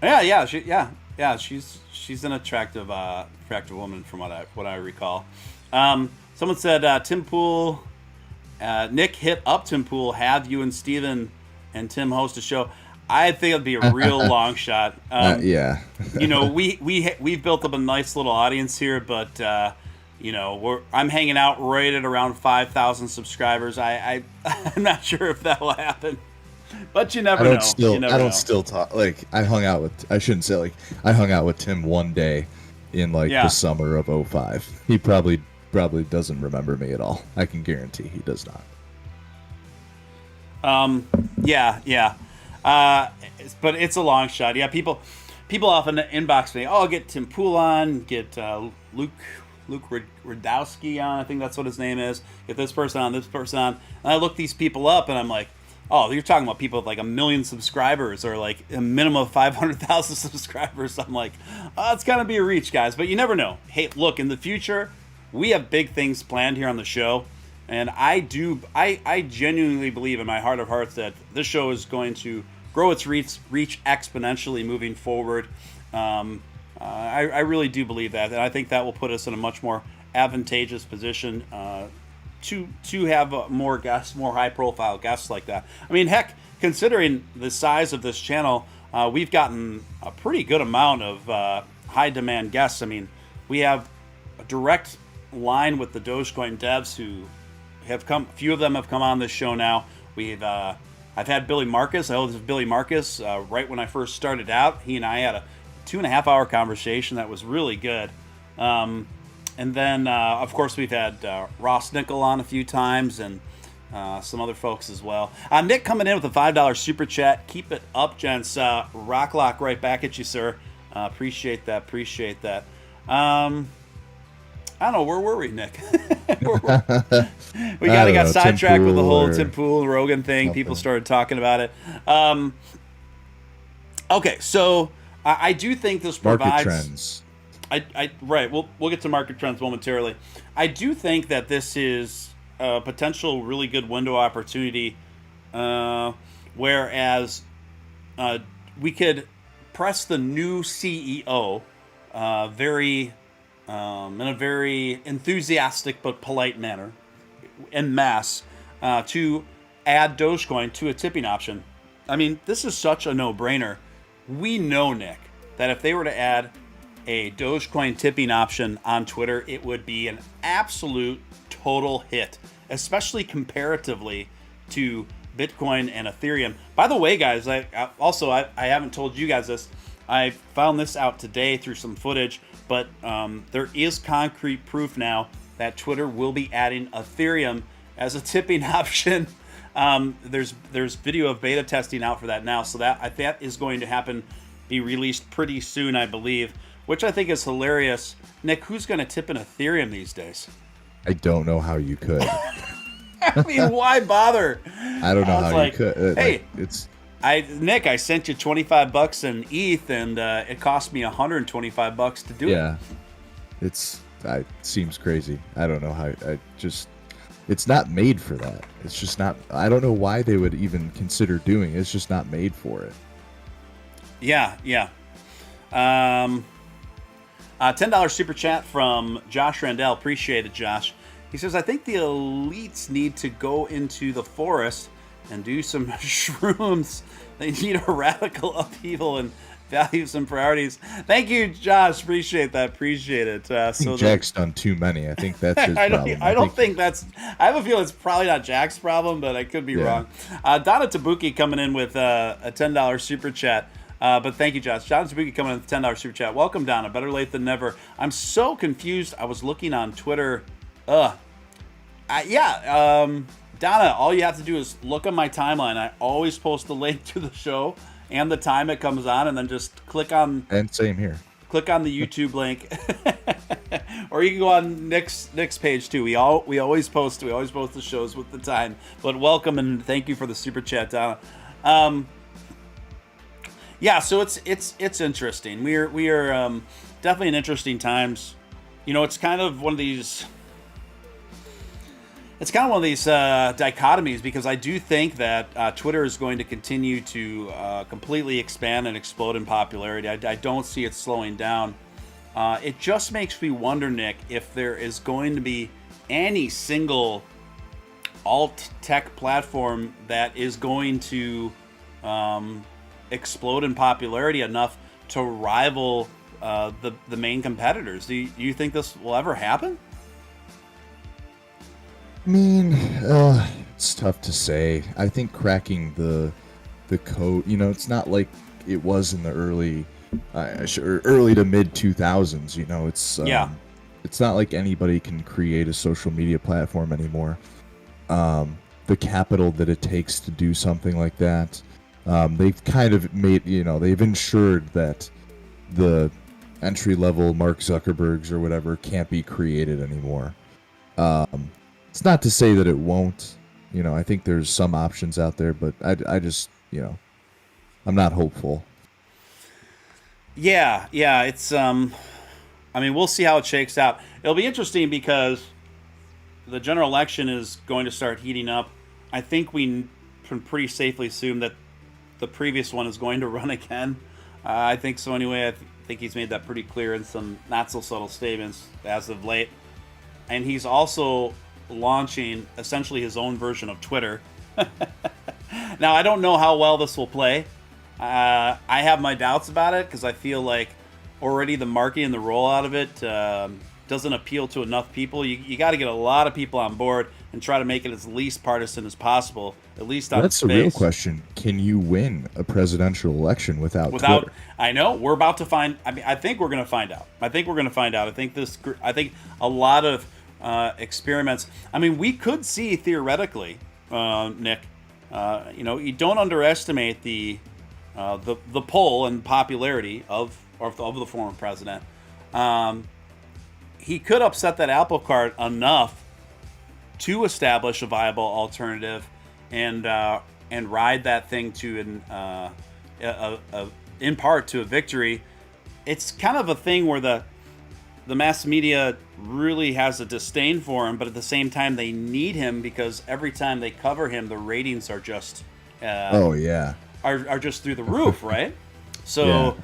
Yeah. She's an attractive woman from what I recall. Someone said Tim Pool, Nick hit up Tim Pool. Have you and Steven and Tim host a show? I think it'd be a real long shot. Yeah. We've built up a nice little audience here, but I'm hanging out right at around 5,000 subscribers. I'm not sure if that will happen, but you never know. I don't still talk. Like I hung out with Tim one day in the summer of 2005. He probably doesn't remember me at all. I can guarantee he does not. Yeah. But it's a long shot. Yeah, people often inbox me. Oh, I'll get Tim Pool on, get Luke Radowski on. I think that's what his name is. Get this person on. And I look these people up, and I'm like, oh, you're talking about people with like 1 million subscribers or like a minimum of 500,000 subscribers. I'm like, oh, it's gonna be a reach, guys. But you never know. Hey, look, in the future, we have big things planned here on the show. And I genuinely believe in my heart of hearts that this show is going to grow its reach exponentially moving forward. I really do believe that, and I think that will put us in a much more advantageous position to have more guests, more high-profile guests like that. I mean, heck, considering the size of this channel, we've gotten a pretty good amount of high-demand guests. I mean, we have a direct line with the Dogecoin devs who have come. A few of them have come on this show now. I've had Billy Marcus. I hosted Billy Marcus right when I first started out. He and I had a 2.5-hour conversation that was really good. And then, of course, we've had Ross Nickel on a few times and some other folks as well. Nick coming in with a $5 super chat. Keep it up, gents. Rock lock right back at you, sir. Appreciate that. I don't know, where were we, Nick? we got sidetracked with the whole Tim Pool and Rogan thing. Something. People started talking about it. Okay, so I do think this provides market trends. Right. We'll get to market trends momentarily. I do think that this is a potential really good window opportunity, whereas we could press the new CEO in a very enthusiastic but polite manner, en masse, to add Dogecoin to a tipping option. I mean, this is such a no-brainer. We know, Nick, that if they were to add a Dogecoin tipping option on Twitter, it would be an absolute total hit, especially comparatively to Bitcoin and Ethereum. By the way, guys, I haven't told you guys this. I found this out today through some footage, but there is concrete proof now that Twitter will be adding Ethereum as a tipping option. There's video of beta testing out for that now, so that is going to be released pretty soon, I believe, which I think is hilarious. Nick, who's going to tip in Ethereum these days? I don't know how you could. I mean, why bother? I don't know how you could. Hey, Nick, I sent you $25 in ETH, and it cost me $125 to do it. Yeah, it seems crazy. I don't know how. It's not made for that. It's just not. I don't know why they would even consider doing it. It's just not made for it. Yeah. $10 super chat from Josh Randell. Appreciate it, Josh. He says, I think the elites need to go into the forest and do some shrooms. They need a radical upheaval and values and priorities. Thank you, Josh. Appreciate that. Appreciate it. I think Jack's done too many. I think that's his problem. I have a feeling it's probably not Jack's problem, but I could be wrong. Donna Tabuki coming in with a $10 super chat. But thank you, Josh. Donna Tabuki coming in with a $10 super chat. Welcome, Donna. Better late than never. I'm so confused. I was looking on Twitter. Donna, all you have to do is look on my timeline. I always post the link to the show and the time it comes on, and then just click on. And same here. Click on the YouTube link, or you can go on Nick's page too. We always post the shows with the time. But welcome and thank you for the super chat, Donna. So it's interesting. We are definitely in interesting times. You know, it's kind of one of these. it's kind of one of these dichotomies, because I do think that Twitter is going to continue to completely expand and explode in popularity. I don't see it slowing down. It just makes me wonder, Nick, if there is going to be any single alt tech platform that is going to explode in popularity enough to rival the main competitors. Do you think this will ever happen? I mean, it's tough to say. I think cracking the code, it's not like it was in the early to mid 2000s. It's not like anybody can create a social media platform anymore. The capital that it takes to do something like that, they've kind of made, they've ensured that the entry level Mark Zuckerbergs or whatever can't be created anymore. It's not to say that it won't. I think there's some options out there, but I just, I'm not hopeful. Yeah, it's we'll see how it shakes out. It'll be interesting because the general election is going to start heating up. I think we can pretty safely assume that the previous one is going to run again. I think so anyway. I think he's made that pretty clear in some not so subtle statements as of late. And he's also launching essentially his own version of Twitter. Now, I don't know how well this will play. I have my doubts about it because I feel like already the marketing and the rollout of it doesn't appeal to enough people. You got to get a lot of people on board and try to make it as least partisan as possible, at least on That's its the real face. question. Can you win a presidential election without Twitter? I know we're about to find. I think we're going to find out. I think a lot of experiments. We could see theoretically, Nick. You don't underestimate the pull and popularity of the former president. He could upset that apple cart enough to establish a viable alternative and ride that thing to in part to a victory. It's kind of a thing where the mass media really has a disdain for him, but at the same time they need him because every time they cover him, the ratings are just are just through the roof, right? So,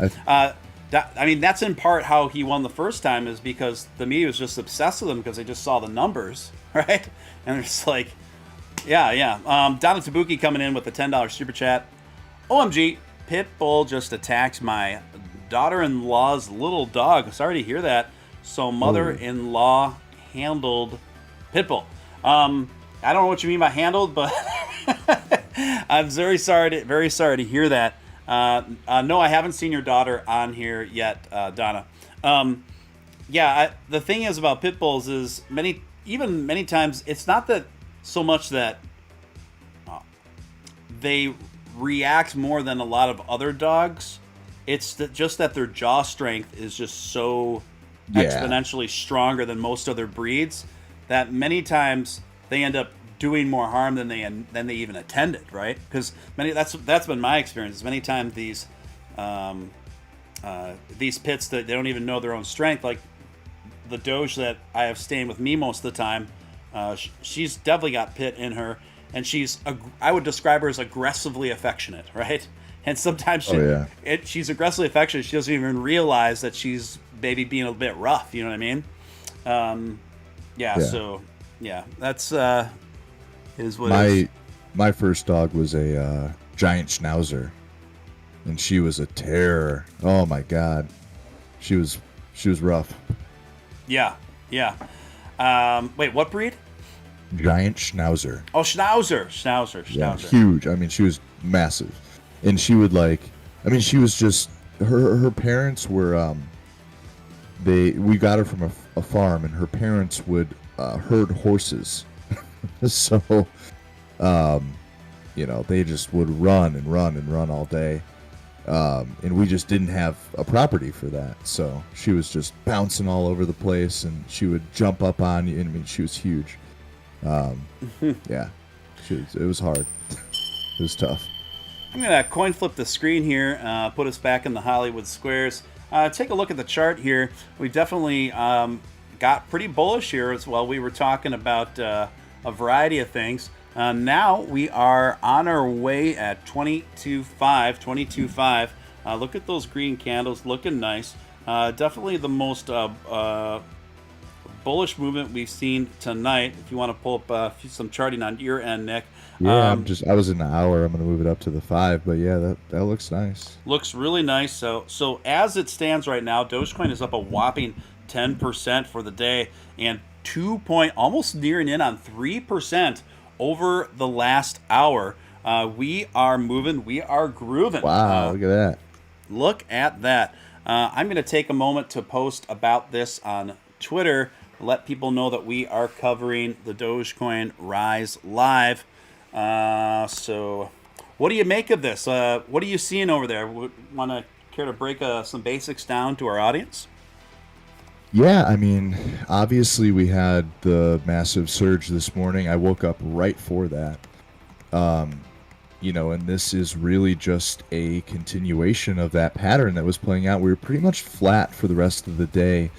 that's in part how he won the first time, is because the media was just obsessed with him because they just saw the numbers, right? And it's like, Donna Tabuki coming in with a $10 super chat. OMG, Pitbull just attacked my daughter-in-law's little dog. Sorry to hear that. So mother-in-law handled Pitbull. I don't know what you mean by handled, but I'm very sorry to hear that. No, I haven't seen your daughter on here yet, Donna. The thing is about pit bulls is many times it's not that so much that they react more than a lot of other dogs. It's just that their jaw strength is just so exponentially stronger than most other breeds that many times they end up doing more harm than they even intended, right? Because that's been my experience. Many times these pits that they don't even know their own strength, like the Doge that I have staying with me most of the time, she's definitely got pit in her, and I would describe her as aggressively affectionate, right? And sometimes she's aggressively affectionate. She doesn't even realize that she's maybe being a bit rough. You know what I mean? So that's is what my first dog was a giant schnauzer, and she was a terror. Oh my god, she was rough. Yeah. Wait, what breed? Giant schnauzer. Oh, schnauzer. Yeah, huge. She was massive, and she would she was just her parents were we got her from a farm, and her parents would herd horses. So, they just would run all day. And we just didn't have a property for that. So she was just bouncing all over the place, and she would jump up on you. She was huge. It was hard. It was tough. I'm going to coin flip the screen here, put us back in the Hollywood squares. Take a look at the chart here. We definitely got pretty bullish here as well. We were talking about a variety of things. Now we are on our way at 22.5. Look at those green candles, looking nice. Definitely the most bullish movement we've seen tonight. If you want to pull up some charting on your end, Nick. Yeah, I was in the hour. I'm going to move it up to the 5, but yeah, that looks nice. Looks really nice. So as it stands right now, Dogecoin is up a whopping 10% for the day, and almost nearing in on 3% over the last hour. We are moving. We are grooving. Wow, look at that. Look at that. I'm going to take a moment to post about this on Twitter, let people know that we are covering the Dogecoin rise live. So what do you make of this? What are you seeing over there? Want to care to break some basics down to our audience? Yeah, I mean, obviously we had the massive surge this morning. I woke up right for that. And this is really just a continuation of that pattern that was playing out. We were pretty much flat for the rest of the day.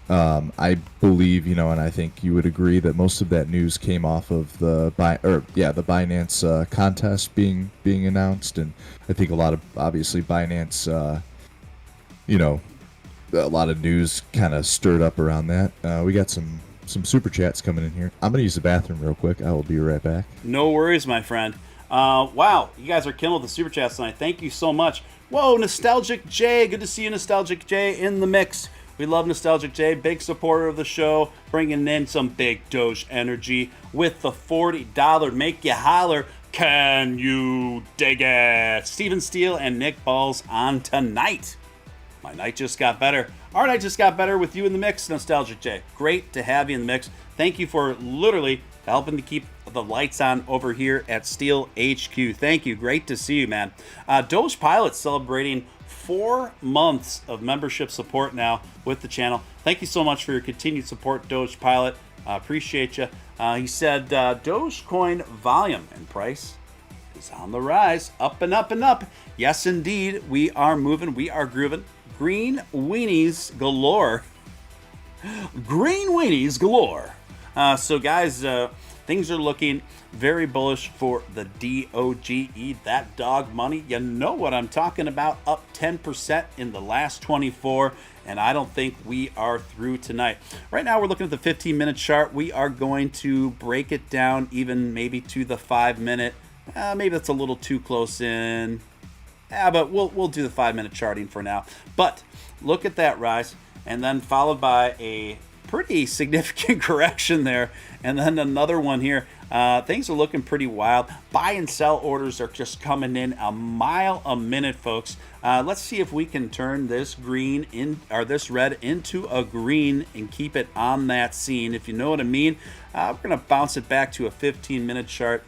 I believe, and I think you would agree that most of that news came off of the Binance contest being announced, and I think a lot of obviously Binance, a lot of news kind of stirred up around that. We got some super chats coming in here. I'm gonna use the bathroom real quick. I will be right back. No worries, my friend. Wow, you guys are killing the super chats tonight. Thank you so much. Whoa, Nostalgic Jay, good to see you, Nostalgic Jay, in the mix. We love Nostalgic Jay, big supporter of the show, bringing in some big Doge energy with the $40 make you holler. Can you dig it? Steven Steele and Nick Balls on tonight. My night just got better. Our night just got better with you in the mix, Nostalgic Jay. Great to have you in the mix. Thank you for literally helping to keep the lights on over here at Steele HQ. Thank you. Great to see you, man. Doge Pilot celebrating 4 months of membership support now with the channel. Thank you so much for your continued support, Doge Pilot. Appreciate you. He said Dogecoin volume and price is on the rise, up and up and up. Yes, indeed, we are moving, we are grooving. Green weenies galore. Green weenies galore. So guys, things are looking very bullish for the DOGE, that dog money. You know what I'm talking about, up 10% in the last 24, and I don't think we are through tonight. Right now we're looking at the 15-minute chart. We are going to break it down even maybe to the 5-minute. Maybe that's a little too close in. But we'll do the 5-minute charting for now. But look at that rise, and then followed by a pretty significant correction there, and then another one here. Things are looking pretty wild. Buy and sell orders are just coming in a mile a minute, folks. Let's see if we can turn this green this red into a green and keep it on that scene, if you know what I mean. We're gonna bounce it back to a 15-minute chart.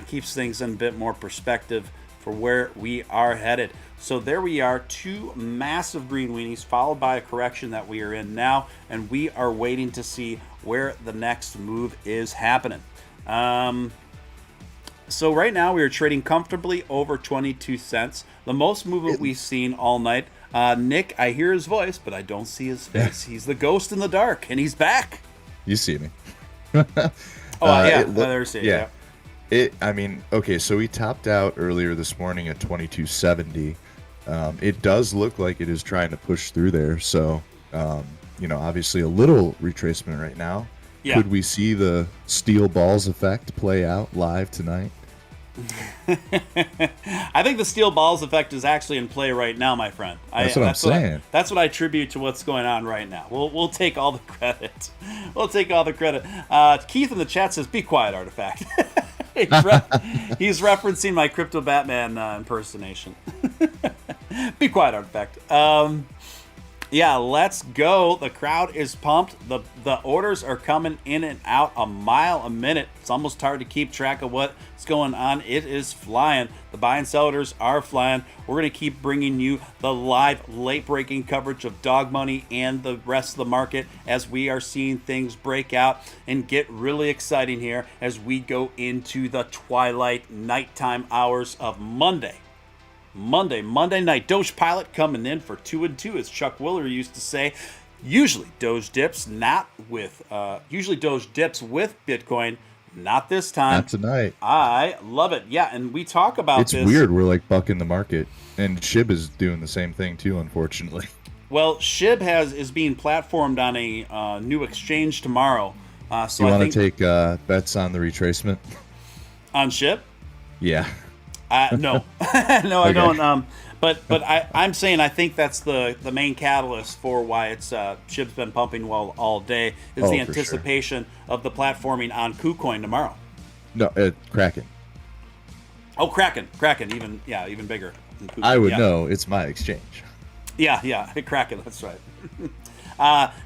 Keeps things in a bit more perspective for where we are headed. So there we are, 2 massive green weenies followed by a correction that we are in now, and we are waiting to see where the next move is happening. So right now we are trading comfortably over 22 cents, the most movement we've seen all night. Nick, I hear his voice, but I don't see his face. He's the ghost in the dark, and he's back. You see me. There's it. Yeah. So we topped out earlier this morning at 22.70. It does look like it is trying to push through there. So, obviously a little retracement right now. Yeah. Could we see the steel balls effect play out live tonight? I think the steel balls effect is actually in play right now, my friend. That's what I'm saying. That's what I attribute to what's going on right now. We'll take all the credit. We'll take all the credit. Keith in the chat says, "Be quiet, Artifact." He's referencing my Crypto Batman impersonation. Be quiet, Artifact. Yeah, let's go. The crowd is pumped. The orders are coming in and out a mile a minute. It's almost hard to keep track of what's going on. It is flying. The buy and sell orders are flying. We're going to keep bringing you the live late-breaking coverage of dog money and the rest of the market as we are seeing things break out and get really exciting here as we go into the twilight nighttime hours of Monday night. Doge Pilot coming in for 2 and 2, as Chuck Willer used to say. Usually Doge dips with Bitcoin, Not this time. Not tonight. I love it. Yeah, and we talk about It's this. weird. We're like bucking the market, and SHIB is doing the same thing too, unfortunately. Well, SHIB is being platformed on a new exchange tomorrow. So You I want think to take bets on the retracement? on SHIB? Yeah. No, no, I Okay. don't. But I'm saying I think that's the main catalyst for why it's SHIB's been pumping well all day is Oh, the for sure. anticipation of the platforming on KuCoin tomorrow. No, Kraken. Oh, Kraken, even bigger than KuCoin. I would Yeah. know. It's my exchange. Yeah, Kraken, that's right.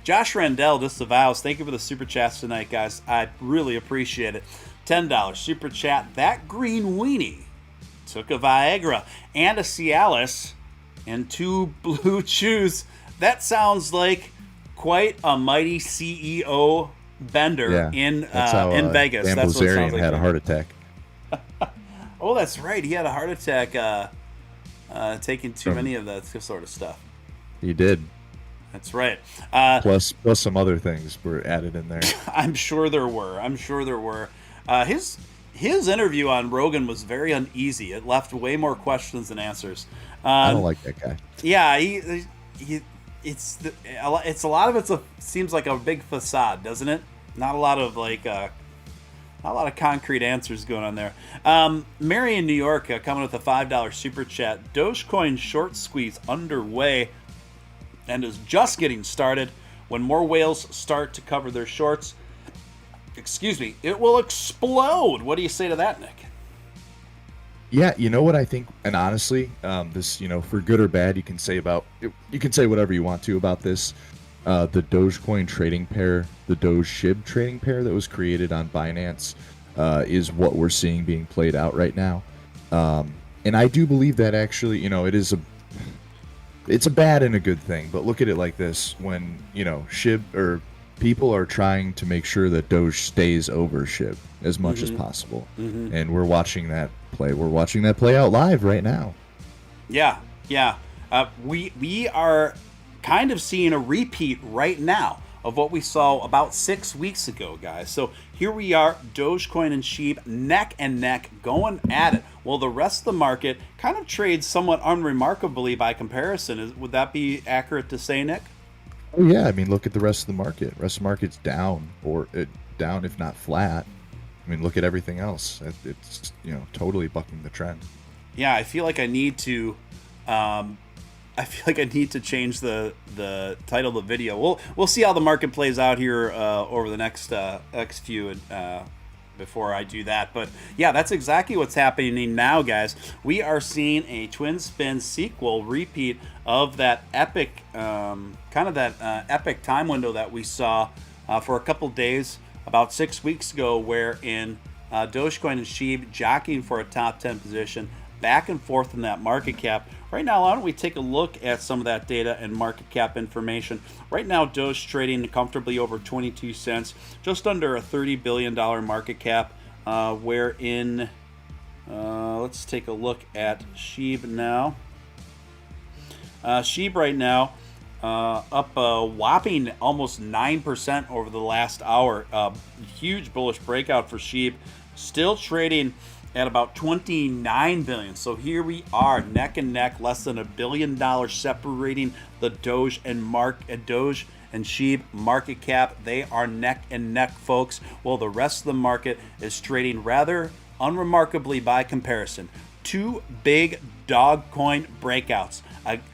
Josh Randell disavows. Thank you for the super chats tonight, guys. I really appreciate it. $10 super chat. That green weenie took a Viagra and a Cialis and 2 blue chews. That sounds like quite a mighty CEO bender in Vegas. Dan That's what it sounds Bilzerian like. had a heart attack. Oh, that's right. He had a heart attack taking too many of that sort of stuff. He did. That's right. Plus some other things were added in there. I'm sure there were. His interview on Rogan was very uneasy. It left way more questions than answers. I don't like that guy. Yeah, it's a lot of it seems like a big facade, doesn't it? Not a lot of concrete answers going on there. Mary in New York coming with a $5 super chat. Dogecoin short squeeze underway and is just getting started. When more whales start to cover their shorts, it will explode. What do you say to that, Nick? Yeah, you know what I think, and honestly, this, for good or bad, you can say whatever you want to about this. The Dogecoin trading pair, the Doge SHIB trading pair that was created on Binance, is what we're seeing being played out right now. And I do believe that actually, it's a bad and a good thing. But look at it like this: when SHIB or people are trying to make sure that Doge stays over SHIB as much as possible, and we're watching that play. We're watching that play out live right now. Yeah. We are kind of seeing a repeat right now of what we saw about 6 weeks ago, guys. So here we are, Dogecoin and SHIB neck and neck going at it. Well, the rest of the market kind of trades somewhat unremarkably by comparison. Would that be accurate to say, Nick? Oh yeah, I mean, look at the rest of the market. The rest of the market's down, down if not flat. I mean, look at everything else. It's totally bucking the trend. Yeah, I feel like I need to. Change the title of the video. We'll see how the market plays out here over the next few before I do that. But yeah, that's exactly what's happening now, guys. We are seeing a twin spin sequel repeat of that epic epic time window that we saw for a couple days about 6 weeks ago, wherein Dogecoin and SHIB jockeying for a top 10 position, back and forth in that market cap. Right now, why don't we take a look at some of that data and market cap information. Right now, Doge trading comfortably over 22 cents, just under a $30 billion market cap, wherein, let's take a look at SHIB now. SHIB right now up a whopping almost 9% over the last hour. Huge bullish breakout for SHIB, still trading at about 29 billion. So here we are, neck and neck, less than $1 billion separating the Doge and SHIB market cap. They are neck and neck, folks. Well, the rest of the market is trading rather unremarkably by comparison. Two big dog coin breakouts,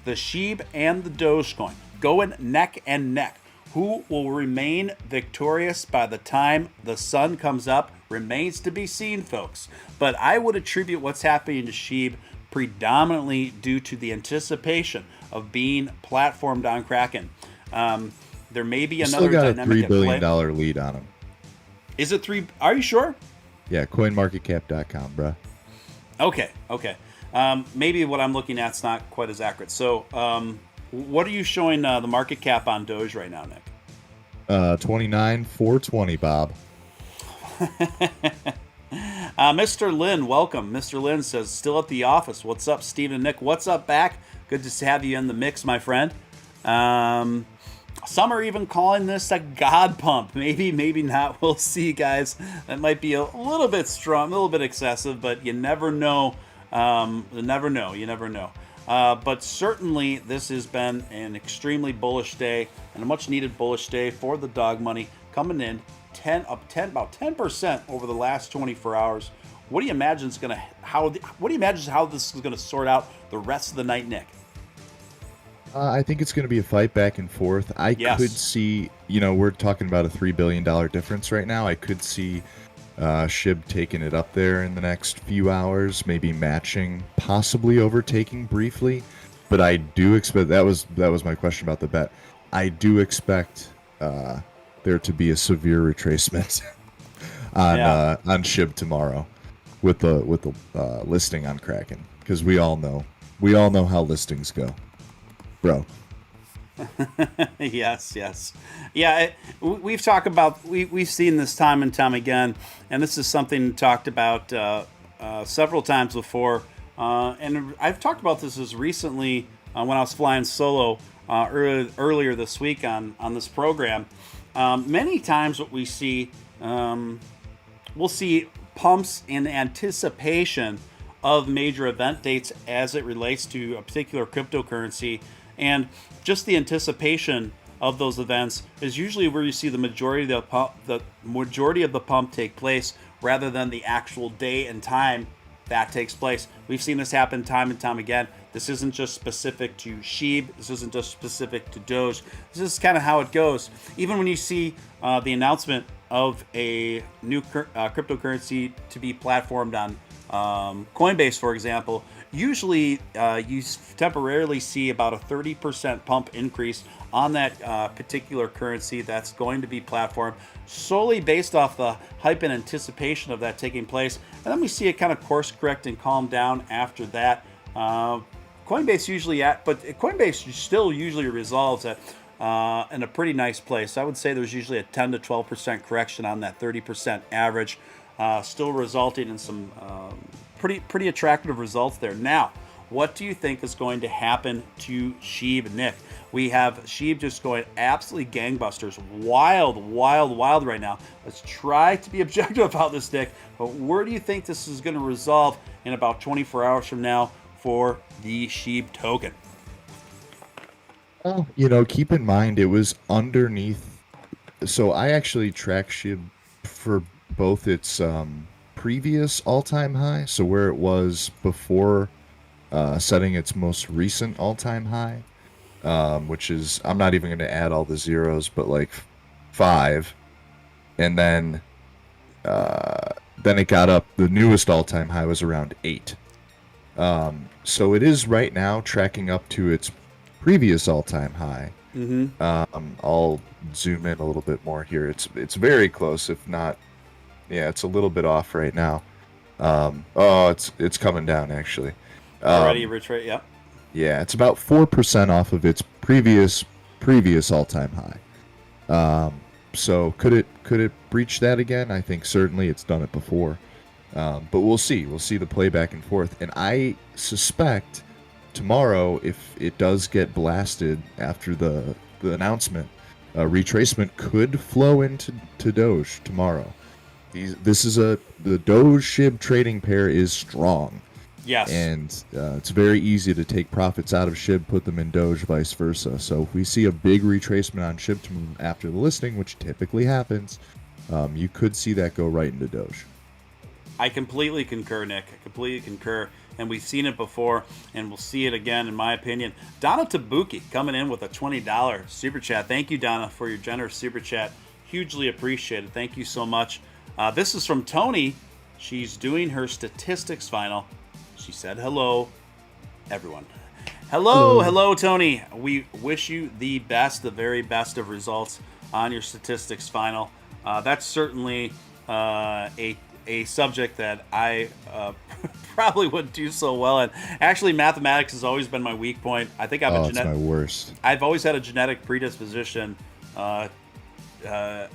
the SHIB and the Dogecoin, going neck and neck. Who will remain victorious by the time the sun comes up remains to be seen, folks. But I would attribute what's happening to SHIB predominantly due to the anticipation of being platformed on Kraken. There may be another still got a dynamic $3 billion lead on him. Is it three? Are you sure? Yeah, coinmarketcap.com, bruh. Okay. Maybe what I'm looking at is not quite as accurate. So, what are you showing the market cap on Doge right now, Nick? 29,420, Bob. Mr. Lynn, welcome. Mr. Lynn says, still at the office. What's up, Steve and Nick? What's up, back? Good to have you in the mix, my friend. Some are even calling this a god pump. Maybe, maybe not. We'll see, guys. That might be a little bit strong, a little bit excessive, but you never know. You never know. You never know. But certainly, this has been an extremely bullish day and a much-needed bullish day for the dog money, coming in about 10% over the last 24 hours. What do you imagine how this is gonna sort out the rest of the night, Nick? I think it's going to be a fight back and forth. I could see, we're talking about a $3 billion difference right now. I could see SHIB taking it up there in the next few hours, maybe matching, possibly overtaking briefly. But I do expect, that was my question about the bet. I do expect there to be a severe retracement on SHIB tomorrow with the listing on Kraken, because we all know how listings go. Bro. Yes. Yeah, we've talked about, we've seen this time and time again, and this is something talked about several times before. And I've talked about this as recently when I was flying solo earlier this week on this program. Many times what we see, we'll see pumps in anticipation of major event dates as it relates to a particular cryptocurrency. And just the anticipation of those events is usually where you see the majority of the pump take place, rather than the actual day and time that takes place. We've seen this happen time and time again. This isn't just specific to SHIB. This isn't just specific to Doge. This is kind of how it goes. Even when you see the announcement of a new cryptocurrency to be platformed on Coinbase, for example, usually you temporarily see about a 30% pump increase on that particular currency that's going to be platformed, solely based off the hype and anticipation of that taking place. And then we see it kind of course correct and calm down after that. Coinbase still usually resolves at in a pretty nice place. I would say there's usually a 10 to 12% correction on that 30% average, still resulting in some pretty attractive results there. Now, what do you think is going to happen to SHIB, Nick? We have SHIB just going absolutely gangbusters, wild right now. Let's try to be objective about this, Nick. But where do you think this is going to resolve in about 24 hours from now for the SHIB token? Well, keep in mind it was underneath. So I actually track SHIB for both its previous all-time high, so where it was before setting its most recent all-time high, which is, I'm not even going to add all the zeros, but like 5, and then it got up. The newest all-time high was around 8. So it is right now tracking up to its previous all-time high. I'll zoom in a little bit more here. It's very close, if not. Yeah, it's a little bit off right now. It's coming down actually. Already retreat, yep. Yeah, it's about 4% off of its previous all-time high. So could it breach that again? I think certainly it's done it before. But we'll see. We'll see the play back and forth. And I suspect tomorrow, if it does get blasted after the announcement, retracement could flow into Doge tomorrow. The Doge SHIB trading pair is strong. Yes. And it's very easy to take profits out of SHIB, put them in Doge, vice versa. So if we see a big retracement on SHIB after the listing, which typically happens, you could see that go right into Doge. I completely concur, Nick. I completely concur. And we've seen it before, and we'll see it again, in my opinion. Donna Tabuki coming in with a $20 super chat. Thank you, Donna, for your generous super chat. Hugely appreciated. Thank you so much. This is from Tony. She's doing her statistics final. She said hello, everyone. Hello, Tony. We wish you the best, the very best of results on your statistics final. That's certainly a subject that I probably wouldn't do so well in. Actually, mathematics has always been my weak point. I think it's my worst. I've always had a genetic predisposition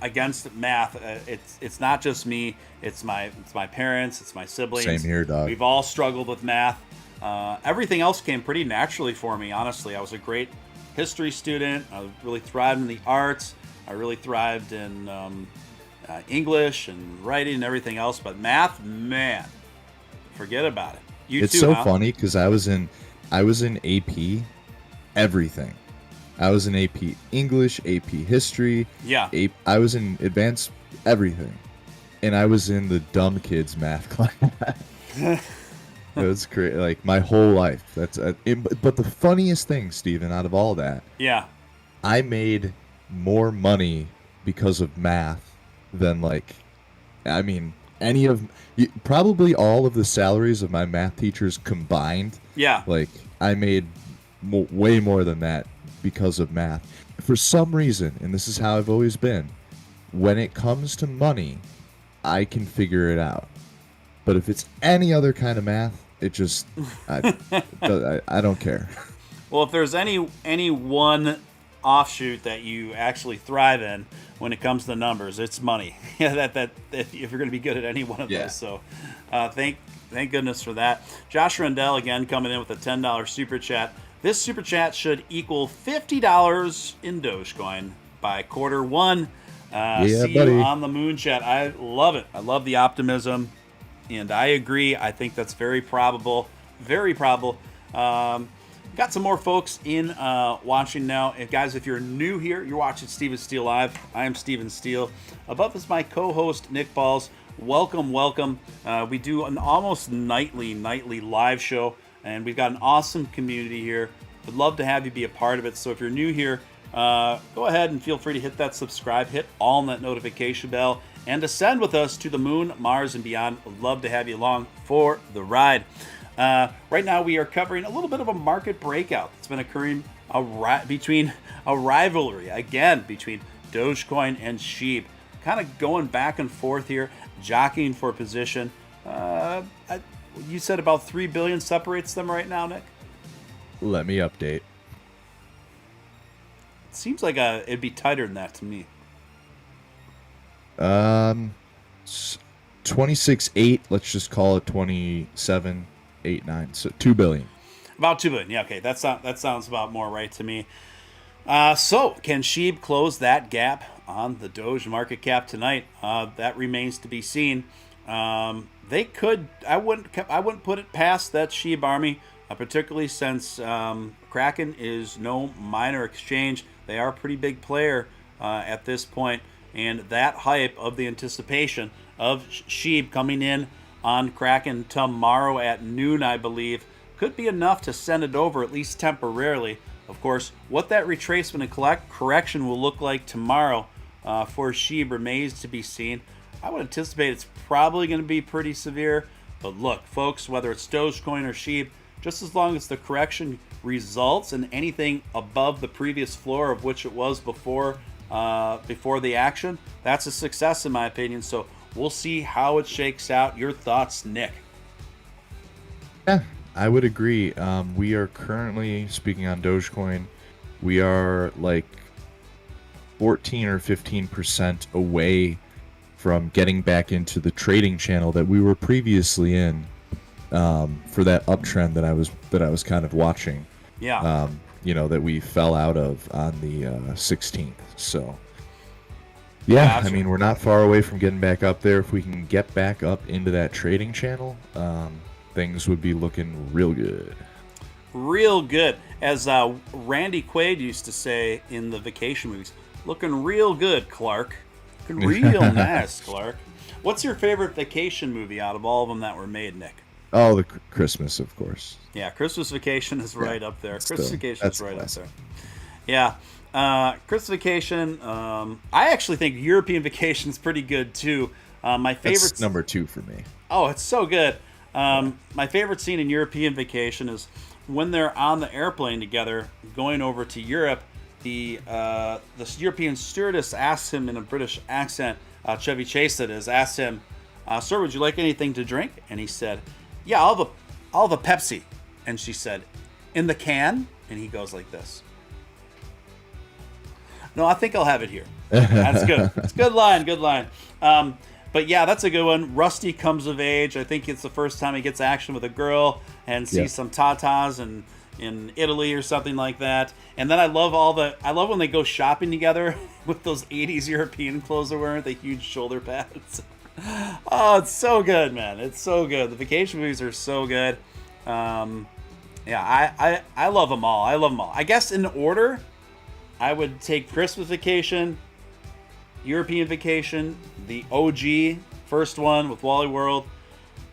against math. It's not just me. It's my parents. It's my siblings. Same here, dog. We've all struggled with math. Everything else came pretty naturally for me. Honestly, I was a great history student. I really thrived in the arts. I really thrived in English and writing and everything else. But math, man, forget about it. You it's too, so huh? funny because I was in AP everything. I was in AP English, AP History. Yeah. I was in advanced everything, and I was in the dumb kids math class. It was great, like my whole life. But the funniest thing, Steven, out of all that, Yeah. I made more money because of math than probably all of the salaries of my math teachers combined. Yeah. Like I made way more than that because of math. For some reason, and this is how I've always been, when it comes to money, I can figure it out. But if it's any other kind of math, it just I don't care. Well, if there's any one offshoot that you actually thrive in when it comes to numbers, it's money. Yeah, that if you're going to be good at any one of those. So, thank goodness for that. Josh Rundell again coming in with a $10 super chat. This super chat should equal $50 in Dogecoin by quarter one. See buddy. you on the moon chat. I love it. I love the optimism, and I agree. I think that's very probable. Very probable. Got some more folks in watching now. And guys, if you're new here, you're watching Steven Steele Live. I am Steven Steele. Above is my co-host, Nick Balls. Welcome, welcome. We do an almost nightly live show, and we've got an awesome community here. Would love to have you be a part of it. So if you're new here, go ahead and feel free to hit that subscribe, hit all on that notification bell, and ascend with us to the moon, Mars, and beyond. Would love to have you along for the ride. Right now, we are covering a little bit of a market breakout that's been occurring between a rivalry, again, between Dogecoin and SHIB. Kind of going back and forth here, jockeying for position. You said about $3 billion separates them right now, Nick? Let me update. It seems like it'd be tighter than that to me. 26.8. Let's just call it 27.89. So $2 billion. About $2 billion. Yeah, okay. That sounds about more right to me. So can SHIB close that gap on the Doge market cap tonight? That remains to be seen. They could. I wouldn't put it past that SHIB army, particularly since Kraken is no minor exchange. They are a pretty big player at this point, and that hype of the anticipation of SHIB coming in on Kraken tomorrow at noon, I believe, could be enough to send it over, at least temporarily. Of course, what that retracement and correction will look like tomorrow for SHIB remains to be seen. I would anticipate it's probably going to be pretty severe. But look, folks, whether it's Dogecoin or SHIB, just as long as the correction results in anything above the previous floor of which it was before the action, that's a success in my opinion. So we'll see how it shakes out. Your thoughts, Nick? Yeah, I would agree. We are currently, speaking on Dogecoin, we are like 14 or 15% away from getting back into the trading channel that we were previously in for that uptrend that I was kind of watching. Yeah. That we fell out of on the 16th. So, yeah, Gotcha. I mean, we're not far away from getting back up there. If we can get back up into that trading channel, things would be looking real good. Real good. As Randy Quaid used to say in the vacation movies, looking real good, Clark. Looking real nice, Clark. What's your favorite vacation movie out of all of them that were made, Nick? Oh, the Christmas, of course. Yeah, Christmas Vacation is right up there. Christmas Vacation is right up classic. there. Yeah. Christmas Vacation. I actually think European Vacation is pretty good, too. My favorite. That's number 2 for me. Oh, it's so good. My favorite scene in European Vacation is when they're on the airplane together going over to Europe. The European stewardess asks him in a British accent, Chevy Chase that is, asks him, "Sir, would you like anything to drink?" And he said, "Yeah, I'll have a Pepsi." And she said, "In the can?" And he goes like this. "No, I think I'll have it here." That's good. It's a good line. Good line. But yeah, that's a good one. Rusty comes of age. I think it's the first time he gets action with a girl and sees some tatas, and in Italy or something like that. And then I love when they go shopping together with those 80s European clothes they're wearing, the huge shoulder pads. Oh, it's so good, man. It's so good. The vacation movies are so good. Yeah, I love them all. I love them all. I guess in order, I would take Christmas Vacation, European Vacation, the OG first one with Wally World.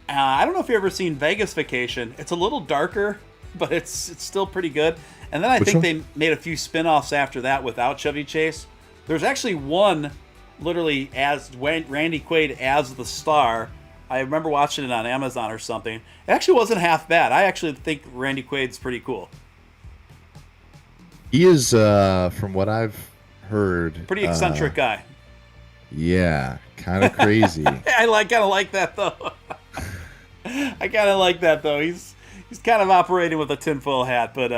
I don't know if you've ever seen Vegas Vacation. It's a little darker, but it's still pretty good. And then I think they made a few spin-offs after that without Chevy Chase. There's actually one literally as Randy Quaid as the star. I remember watching it on Amazon or something. It actually wasn't half bad. I actually think Randy Quaid's pretty cool. He is, from what I've heard, pretty eccentric guy. Yeah, kind of crazy. I kind of like that though. I kind of like that though. He's kind of operating with a tinfoil hat, but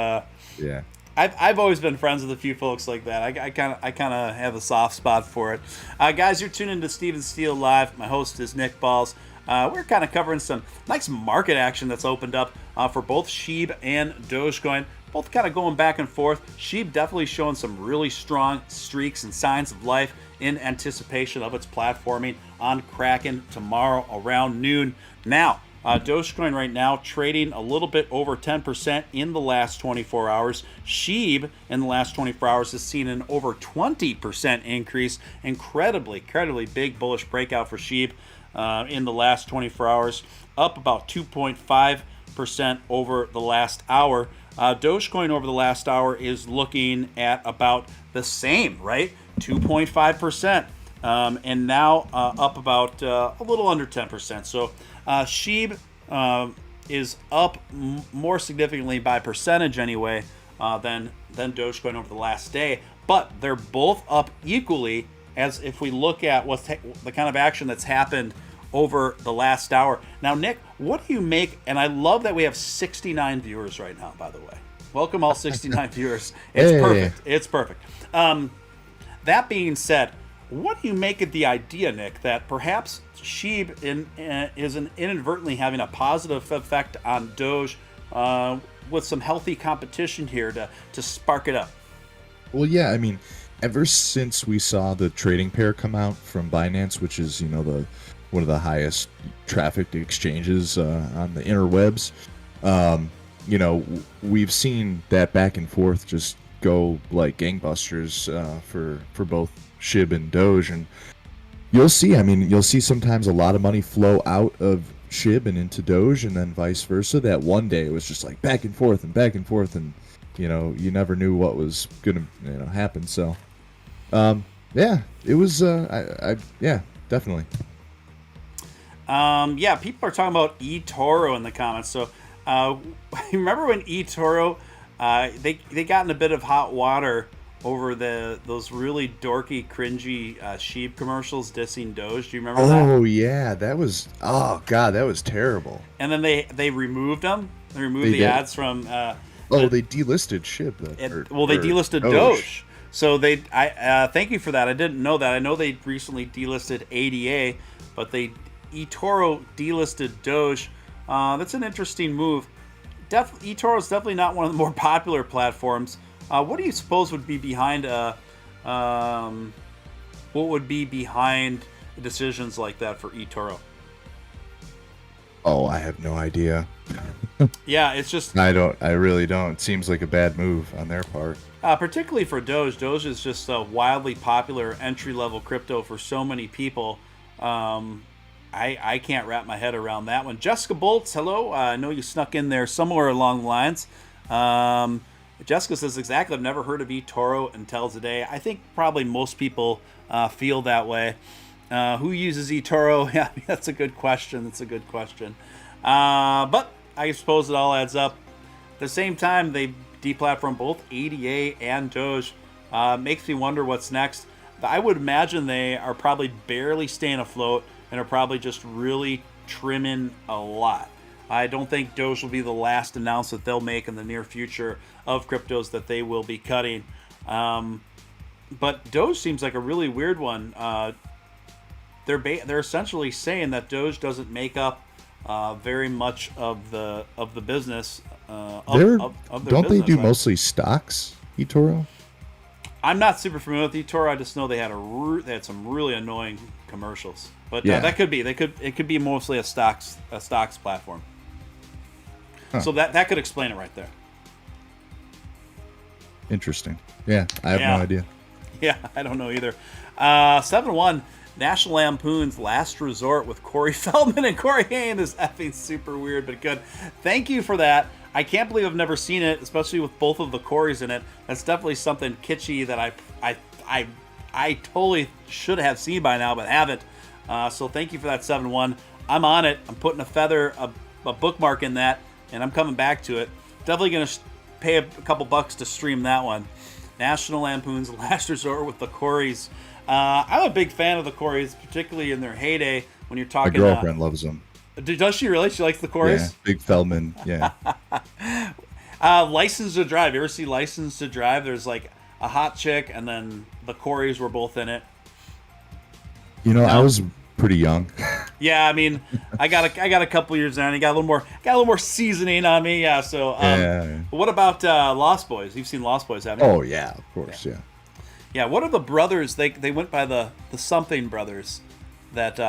yeah. I've always been friends with a few folks like that. I kind of have a soft spot for it. Guys, you're tuning to Steve and Steele Live. My host is Nick Balls. We're kind of covering some nice market action that's opened up for both SHIB and Dogecoin. Both kind of going back and forth. SHIB definitely showing some really strong streaks and signs of life in anticipation of its platforming on Kraken tomorrow around noon. Now, Dogecoin right now trading a little bit over 10% in the last 24 hours. SHIB in the last 24 hours has seen an over 20% increase. Incredibly big bullish breakout for SHIB in the last 24 hours, up about 2.5% over the last hour. Dogecoin over the last hour is looking at about the same, right? 2.5%. And now up about a little under 10%. So SHIB is up more significantly by percentage anyway than Dogecoin over the last day. But they're both up equally as if we look at what's the kind of action that's happened over the last hour. Now, Nick, what do you make? And I love that we have 69 viewers right now, by the way. Welcome all 69 viewers. It's perfect. It's perfect. That being said, what do you make of the idea, Nick, that perhaps SHIB is inadvertently having a positive effect on Doge with some healthy competition here to spark it up? Well, yeah, I mean, ever since we saw the trading pair come out from Binance, which is, one of the highest trafficked exchanges on the interwebs, we've seen that back and forth just go like gangbusters for both SHIB and Doge, and you'll see sometimes a lot of money flow out of SHIB and into Doge, and then vice versa. That one day it was just like back and forth, and you never knew what was gonna happen. So yeah, it was yeah, definitely. Yeah, people are talking about eToro in the comments. So remember when eToro they got in a bit of hot water over those really dorky, cringy SHIB commercials dissing Doge. Do you remember that? Oh yeah, that was that was terrible. And then they removed them. They removed the ads from. They delisted SHIB. They delisted Doge. So I thank you for that. I didn't know that. I know they recently delisted ADA, but eToro delisted Doge. That's an interesting move. eToro is definitely not one of the more popular platforms. What do you suppose would be behind decisions like that for eToro? Oh, I have no idea. Yeah, it's just I really don't. It seems like a bad move on their part. Particularly for Doge. Doge is just a wildly popular entry-level crypto for so many people. I can't wrap my head around that one. Jessica Bolts, hello. I know you snuck in there somewhere along the lines. Jessica says, exactly, I've never heard of eToro until today. I think probably most people feel that way. Who uses eToro? Yeah, that's a good question. But I suppose it all adds up. At the same time, they deplatformed both ADA and Doge. Makes me wonder what's next. I would imagine they are probably barely staying afloat and are probably just really trimming a lot. I don't think Doge will be the last announcement they'll make in the near future of cryptos that they will be cutting. But Doge seems like a really weird one. They're essentially saying that Doge doesn't make up very much of the business of their don't they business, do right? mostly stocks, eToro? I'm not super familiar with eToro. I just know they had some really annoying commercials. But Yeah. that could be it could be mostly a stocks platform. Huh. So that could explain it right there. Interesting. Yeah, I have Yeah. no idea. Yeah, I don't know either. 7-1, National Lampoon's Last Resort with Corey Feldman and Corey Haim is effing super weird, but good. Thank you for that. I can't believe I've never seen it, especially with both of the Corys in it. That's definitely something kitschy that I totally should have seen by now, but haven't. So thank you for that 7-1. I'm on it. I'm putting a bookmark in that, and I'm coming back to it. Definitely going to pay a couple bucks to stream that one. National Lampoon's Last Resort with the Corys. I'm a big fan of the Corys, particularly in their heyday when you're My talking. girlfriend loves them. Does she really? She likes the Corys? Yeah, big Feldman. Yeah. License to Drive. You ever see License to Drive? There's like a hot chick, and then the Corys were both in it. You know, I was pretty young. Yeah, I mean, I got a couple years on. I got a little more seasoning on me. Yeah. So, Yeah. What about Lost Boys? You've seen Lost Boys, haven't you? Oh yeah, of course, yeah. Yeah. What are the brothers? They went by the something brothers that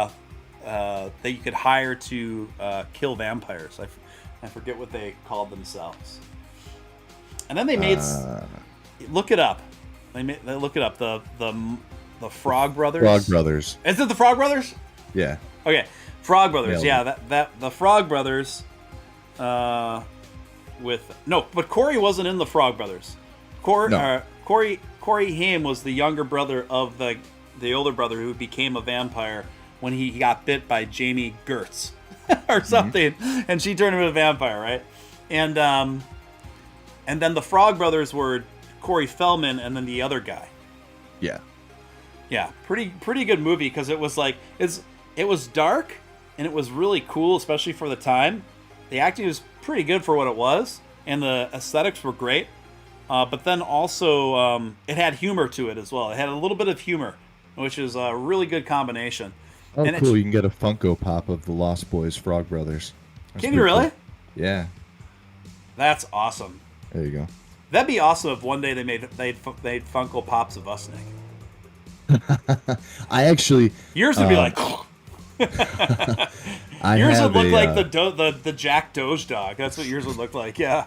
you could hire to kill vampires. I forget what they called themselves. And then they made look it up. They look it up. The Frog Brothers. Frog Brothers. Is it the Frog Brothers? Yeah. Okay, Frog Brothers. Nailed Yeah, that the Frog Brothers. But Corey wasn't in the Frog Brothers. Corey Haim was the younger brother of the older brother who became a vampire when he got bit by Jamie Gertz or something, and she turned him into a vampire, right? And then the Frog Brothers were Corey Feldman and then the other guy. Yeah. Yeah, pretty good movie because it was like it was dark and it was really cool, especially for the time. The acting was pretty good for what it was, and the aesthetics were great. But then also it had humor to it as well. It had a little bit of humor, which is a really good combination. Oh, And cool! You can get a Funko Pop of the Lost Boys Frog Brothers. That's Can you pretty really? cool. Yeah. That's awesome. There you go. That'd be awesome if one day they made Funko Pops of us, Nick. I actually. Yours would be like. Yours would look like the Jack Doge dog. That's what yours would look like. Yeah.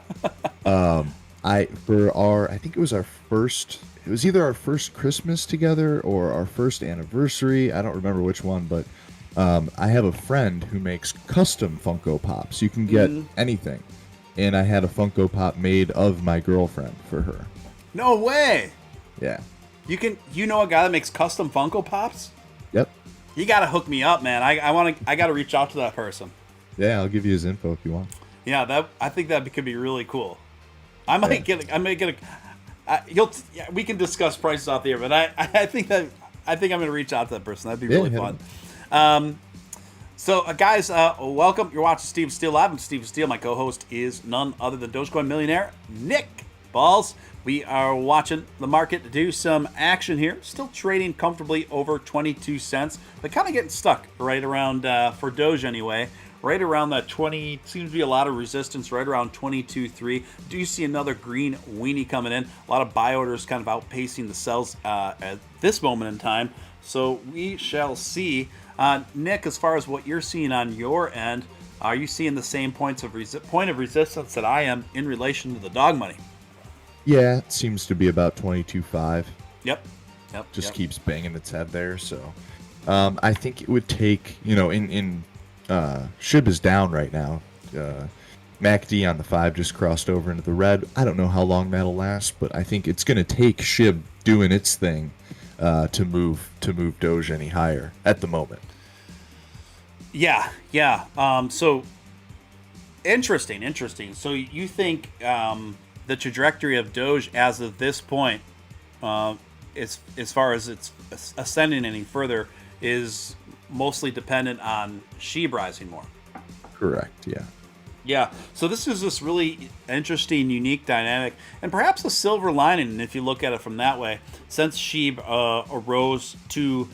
I think it was our first. It was either our first Christmas together or our first anniversary. I don't remember which one, but I have a friend who makes custom Funko Pops. You can get anything, and I had a Funko Pop made of my girlfriend for her. No way. Yeah. You know a guy that makes custom Funko Pops? Yep. You gotta hook me up, man. I gotta reach out to that person. Yeah, I'll give you his info if you want. Yeah, I think that could be really cool. I might get we can discuss prices out there, but I think I'm gonna reach out to that person. That'd be really fun. So guys, welcome. You're watching Steve Steele Live. I'm Steve Steele. My co-host is none other than Dogecoin millionaire Nick Balls. We are watching the market do some action here. Still trading comfortably over 22 cents, but kind of getting stuck right around, for Doge anyway, right around that 20, seems to be a lot of resistance right around 22.3. Do you see another green weenie coming in? A lot of buy orders kind of outpacing the sells at this moment in time. So we shall see. Nick, as far as what you're seeing on your end, are you seeing the same point of resistance that I am in relation to the dog money? Yeah, it seems to be about 22.5. Yep. Just keeps banging its head there. So I think it would take, SHIB is down right now. MACD on the 5 just crossed over into the red. I don't know how long that'll last, but I think it's going to take SHIB doing its thing to move Doge any higher at the moment. Yeah. So interesting. So you think the trajectory of Doge as of this point, as far as it's ascending any further, is mostly dependent on SHIB rising more. Correct, yeah. Yeah, so this is this really interesting, unique dynamic, and perhaps a silver lining, if you look at it from that way, since SHIB arose to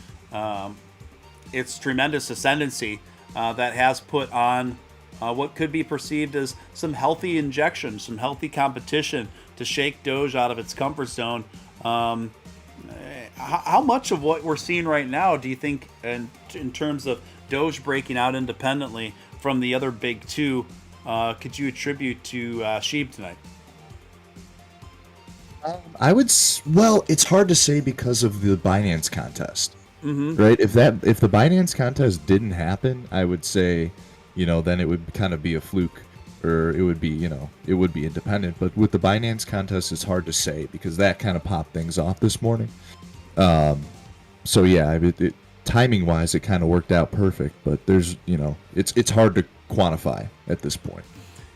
its tremendous ascendancy, that has put on what could be perceived as some healthy injection, some healthy competition to shake Doge out of its comfort zone. How much of what we're seeing right now do you think, in terms of Doge breaking out independently from the other big two, could you attribute to SHIB tonight? Well, it's hard to say because of the Binance contest, Mm-hmm. right? If the Binance contest didn't happen, I would say, then it would kind of be a fluke, or it would be, it would be independent. But with the Binance contest, it's hard to say because that kind of popped things off this morning. So yeah, timing wise, it kind of worked out perfect. But there's, it's hard to quantify at this point.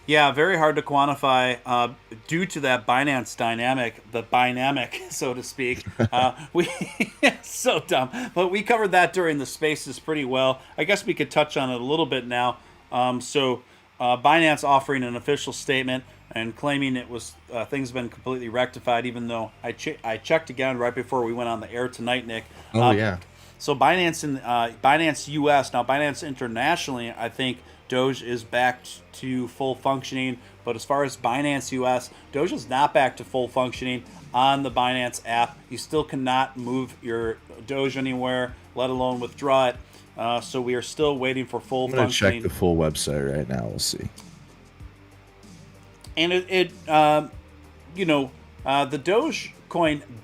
Yeah, very hard to quantify due to that Binance dynamic, the binamic, so to speak. We so dumb, but we covered that during the Spaces pretty well. I guess we could touch on it a little bit now. Binance offering an official statement and claiming it was things have been completely rectified, even though I checked again right before we went on the air tonight, Nick. Yeah. So Binance Binance US, now Binance internationally, I think Doge is back to full functioning, but as far as Binance US, Doge is not back to full functioning on the Binance app. You still cannot move your Doge anywhere, let alone withdraw it. So we are still waiting for full I'm gonna functioning. check the full website right now. We'll see. And the Dogecoin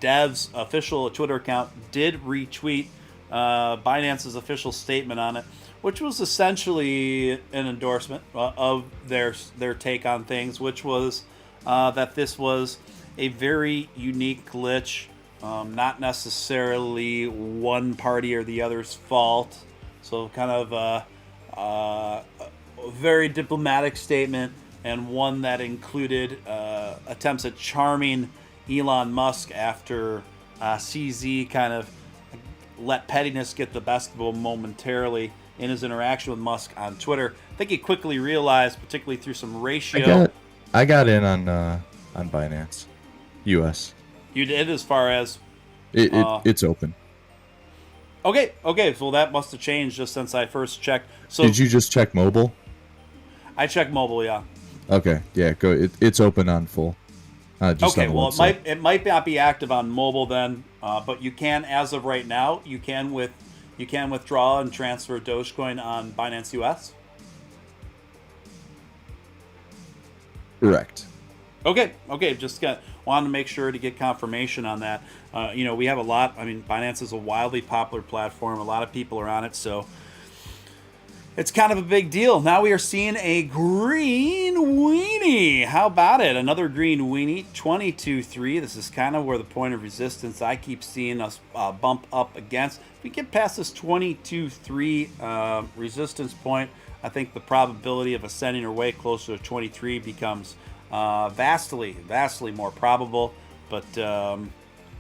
devs official Twitter account did retweet Binance's official statement on it, which was essentially an endorsement of their take on things, which was that this was a very unique glitch, not necessarily one party or the other's fault. So kind of a very diplomatic statement, and one that included attempts at charming Elon Musk after CZ kind of let pettiness get the best of him momentarily in his interaction with Musk on Twitter. I think he quickly realized, particularly through some ratio. I got in on Binance US. You did, as far as it's open. Okay. So that must have changed just since I first checked. So did you just check mobile? I checked mobile, yeah. Okay, yeah, go. It's open on full. Okay, well, it might not be active on mobile then, but you can, as of right now, you can withdraw and transfer Dogecoin on Binance US. Correct. Okay. Just wanted to make sure to get confirmation on that. We have a lot. I mean, Binance is a wildly popular platform. A lot of people are on it, so it's kind of a big deal. Now we are seeing a green weenie. How about it? Another green weenie, 22.3. This is kind of where the point of resistance I keep seeing us bump up against. If we get past this 22.3 resistance point, I think the probability of ascending or way closer to 23 becomes vastly more probable. But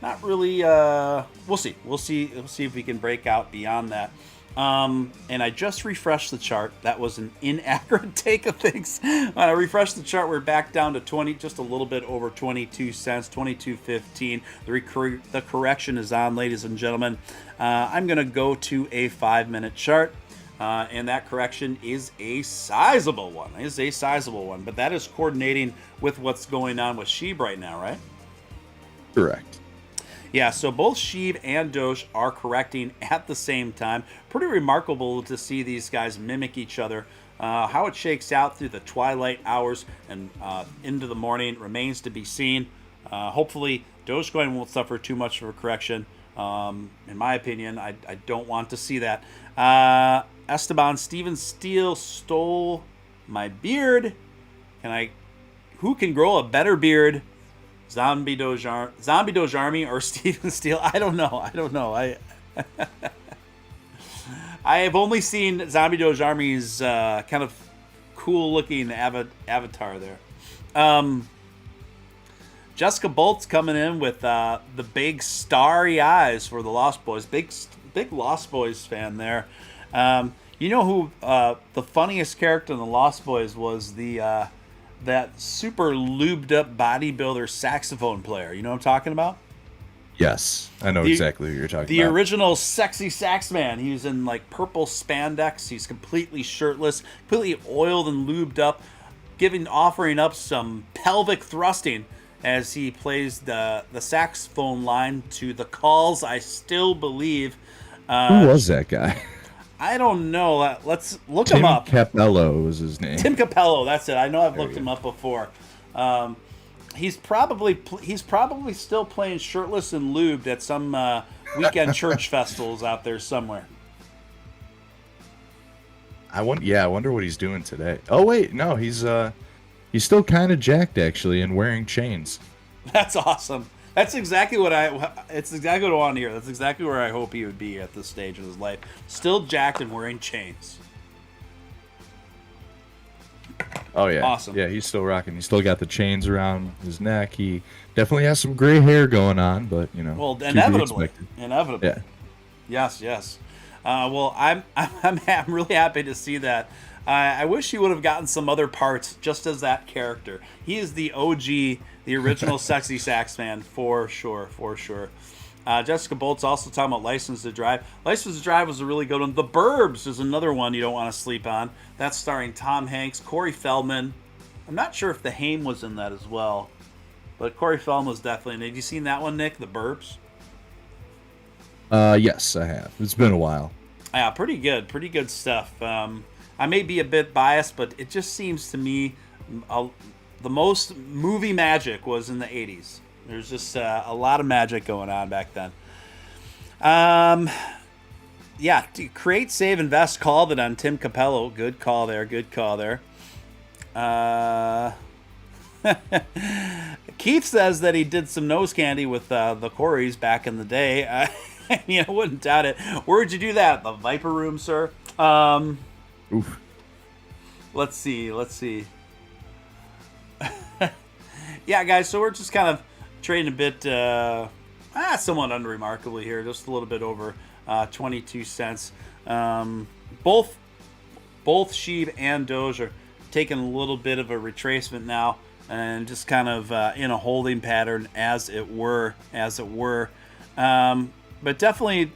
not really. We'll see. We'll see if we can break out beyond that. And I just refreshed the chart. That was an inaccurate take of things. When I refreshed the chart, we're back down to 20, just a little bit over 22 cents, 22.15. The correction is on, ladies and gentlemen. I'm going to go to a 5-minute chart. And that correction is a sizable one. But that is coordinating with what's going on with SHIB right now, right? Correct. Yeah, so both SHIB and Doge are correcting at the same time. Pretty remarkable to see these guys mimic each other. How it shakes out through the twilight hours and into the morning remains to be seen. Hopefully, Dogecoin won't suffer too much of a correction. In my opinion, I don't want to see that. Esteban Steven Steele stole my beard. Who can grow a better beard? Zombie Doge Army or Steven Steele? I don't know. I have only seen Zombie Doge Army's kind of cool-looking avatar there. Jessica Bolt's coming in with the big starry eyes for the Lost Boys. Big Lost Boys fan there. You know who the funniest character in the Lost Boys was? That super lubed up bodybuilder saxophone player. You know what I'm talking about? Yes, I know exactly who you're talking The about. original sexy sax man. He's in like purple spandex. He's completely shirtless, completely oiled and lubed up, offering up some pelvic thrusting as he plays the saxophone line to the calls. I still believe. Who was that guy? I don't know. Let's look him Tim up. Capello was his name. Tim Capello. That's it. I know I've looked you him go. up before. He's probably still playing shirtless and lubed at some weekend church festivals out there somewhere. I wonder what he's doing today. Oh wait, no, he's still kind of jacked actually and wearing chains. That's awesome. That's exactly what it's exactly what I want to hear. That's exactly where I hope he would be at this stage of his life. Still jacked and wearing chains. Oh yeah, Awesome. Yeah, he's still rocking. He's still got the chains around his neck. He definitely has some gray hair going on, but Well, to be inevitably. expected. Yeah. Yes. Well, I'm really happy to see that. I wish he would have gotten some other parts just as that character. He is the OG, the original sexy sax man, for sure. Jessica Bolt's also talking about License to Drive. License to Drive was a really good one. The Burbs is another one you don't want to sleep on. That's starring Tom Hanks, Corey Feldman. I'm not sure if the Haim was in that as well, but Corey Feldman was definitely in it. Have you seen that one, Nick? The Burbs? Yes, I have. It's been a while. Yeah, pretty good stuff. I may be a bit biased, but it just seems to me the most movie magic was in the 80s. There's just a lot of magic going on back then. Yeah, create, save, invest. Called it on Tim Capello. Good call there. Keith says that he did some nose candy with the Coreys back in the day. I wouldn't doubt it. Where'd you do that? The Viper Room, sir? Oof. Let's see. Yeah, guys, so we're just kind of trading a bit, somewhat unremarkably here, just a little bit over 22 cents. Both SHIB and Doge are taking a little bit of a retracement now, and just kind of in a holding pattern, as it were. But definitely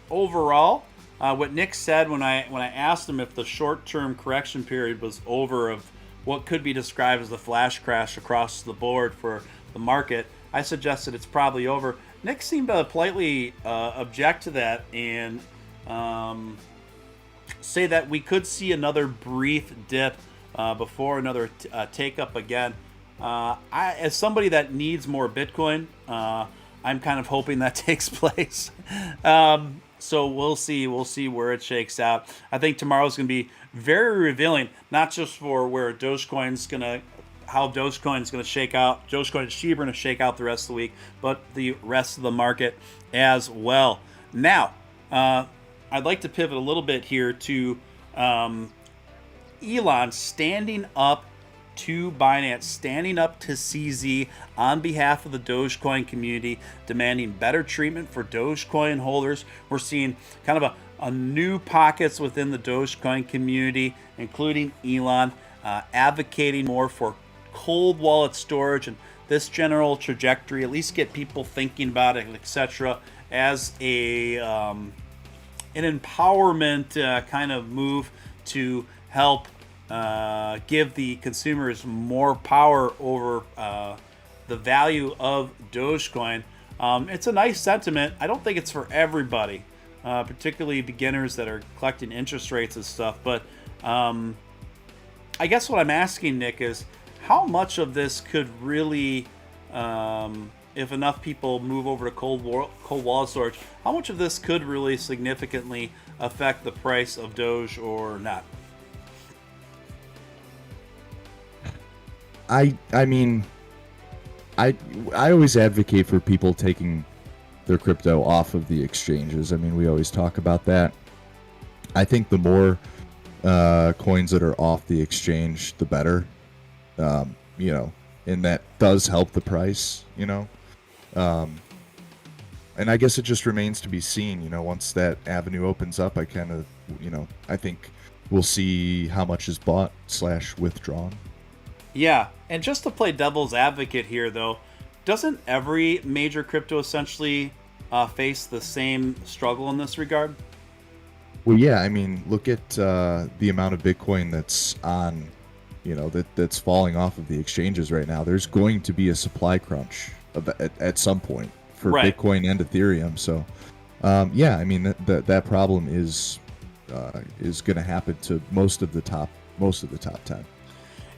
overall, what Nick said when I asked him if the short-term correction period was over of what could be described as a flash crash across the board for the market, I suggested it's probably over. Nick seemed to politely object to that and say that we could see another brief dip before another take up again. As somebody that needs more Bitcoin, I'm kind of hoping that takes place. So we'll see where it shakes out. I think tomorrow's going to be very revealing, not just for where how Dogecoin's going to shake out, Dogecoin and SHIB are going to shake out the rest of the week, but the rest of the market as well. Now, I'd like to pivot a little bit here to Elon standing up to Binance, standing up to CZ on behalf of the Dogecoin community, demanding better treatment for Dogecoin holders. We're seeing kind of a new pockets within the Dogecoin community, including Elon, advocating more for cold wallet storage and this general trajectory, at least get people thinking about it, etc., as an empowerment kind of move to help give the consumers more power over the value of Dogecoin. It's a nice sentiment. I don't think it's for everybody, particularly beginners that are collecting interest rates and stuff. But I guess what I'm asking, Nick, is how much of this could really, if enough people move over to cold wallet storage, how much of this could really significantly affect the price of Doge or not? I mean, I always advocate for people taking their crypto off of the exchanges. I mean, we always talk about that. I think the more coins that are off the exchange, the better. And that does help the price, and I guess it just remains to be seen, once that avenue opens up, I kind of, I think we'll see how much is bought / withdrawn. Yeah, and just to play devil's advocate here, though, doesn't every major crypto essentially face the same struggle in this regard? Well, yeah, I mean, look at the amount of Bitcoin that's on, that's falling off of the exchanges right now. There's going to be a supply crunch at some point for Right. Bitcoin and Ethereum. So, yeah, I mean that problem is going to happen to most of the top 10.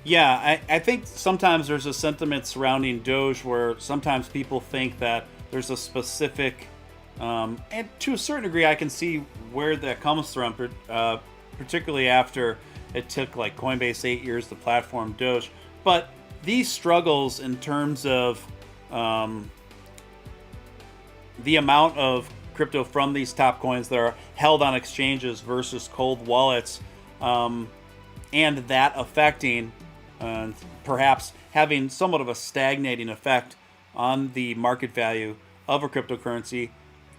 Yeah, I think sometimes there's a sentiment surrounding Doge where sometimes people think that there's a specific, and to a certain degree, I can see where that comes from, particularly after it took like Coinbase 8 years to platform Doge. But these struggles in terms of the amount of crypto from these top coins that are held on exchanges versus cold wallets, and that affecting perhaps having somewhat of a stagnating effect on the market value of a cryptocurrency.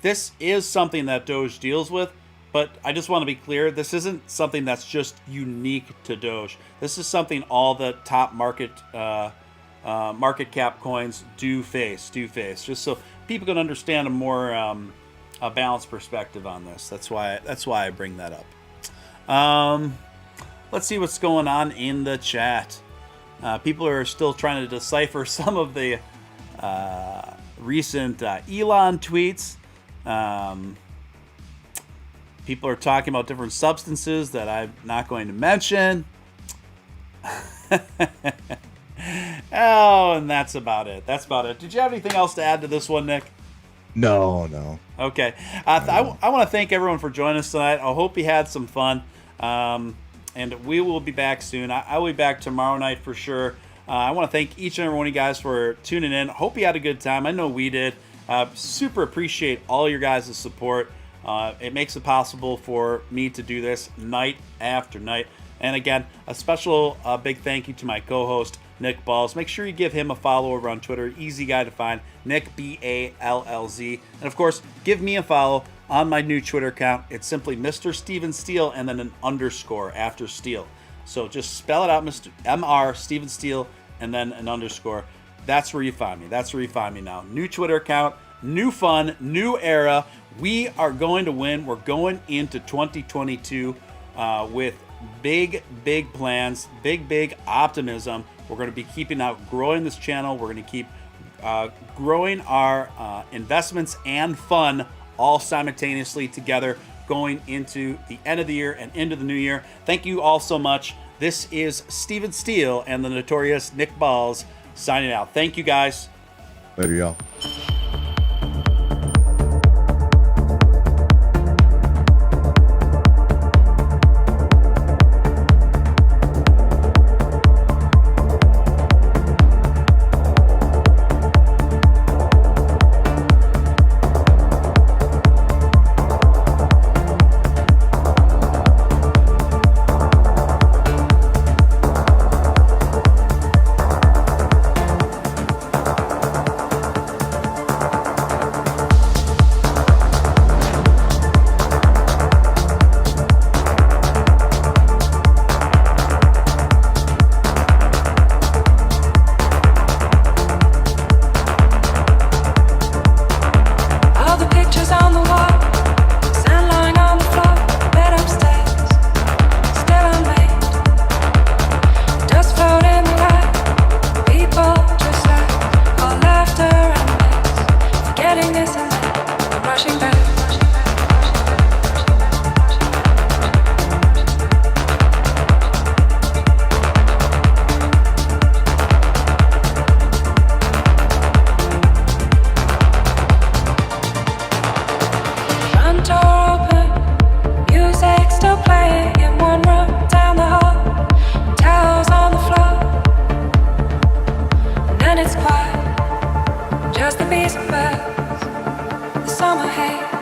This is something that Doge deals with, but I just want to be clear, this isn't something that's just unique to Doge. This is something all the top market cap coins do face, just so people can understand a more a balanced perspective on this. That's why I bring that up. Let's see what's going on in the chat. People are still trying to decipher some of the recent Elon tweets. People are talking about different substances that I'm not going to mention. Oh, and that's about it. Did you have anything else to add to this one, Nick? No. Okay. I want to thank everyone for joining us tonight. I hope you had some fun. And we will be back soon. I will be back tomorrow night for sure. I want to thank each and every one of you guys for tuning in. Hope you had a good time. I know we did. Super appreciate all your guys' support. It makes it possible for me to do this night after night. And again, a special big thank you to my co-host, Nick Balls. Make sure you give him a follow over on Twitter. Easy guy to find, Nick Ballz. And of course, give me a follow on my new Twitter account. It's simply Mr. Steven Steele and then an underscore after Steele. So just spell it out, Mr. Steven Steele and then an underscore. That's where you find me. Now. New Twitter account, new fun, new era. We are going to win. We're going into 2022 with big plans, big optimism. We're going to be keeping out growing this channel. We're going to keep growing our investments and fun all simultaneously together going into the end of the year and into the new year. Thank you all so much. This is Steven Steele and the notorious Nick Balls signing out. Thank you, guys. Later, y'all. Just the bees and birds, the summer hay.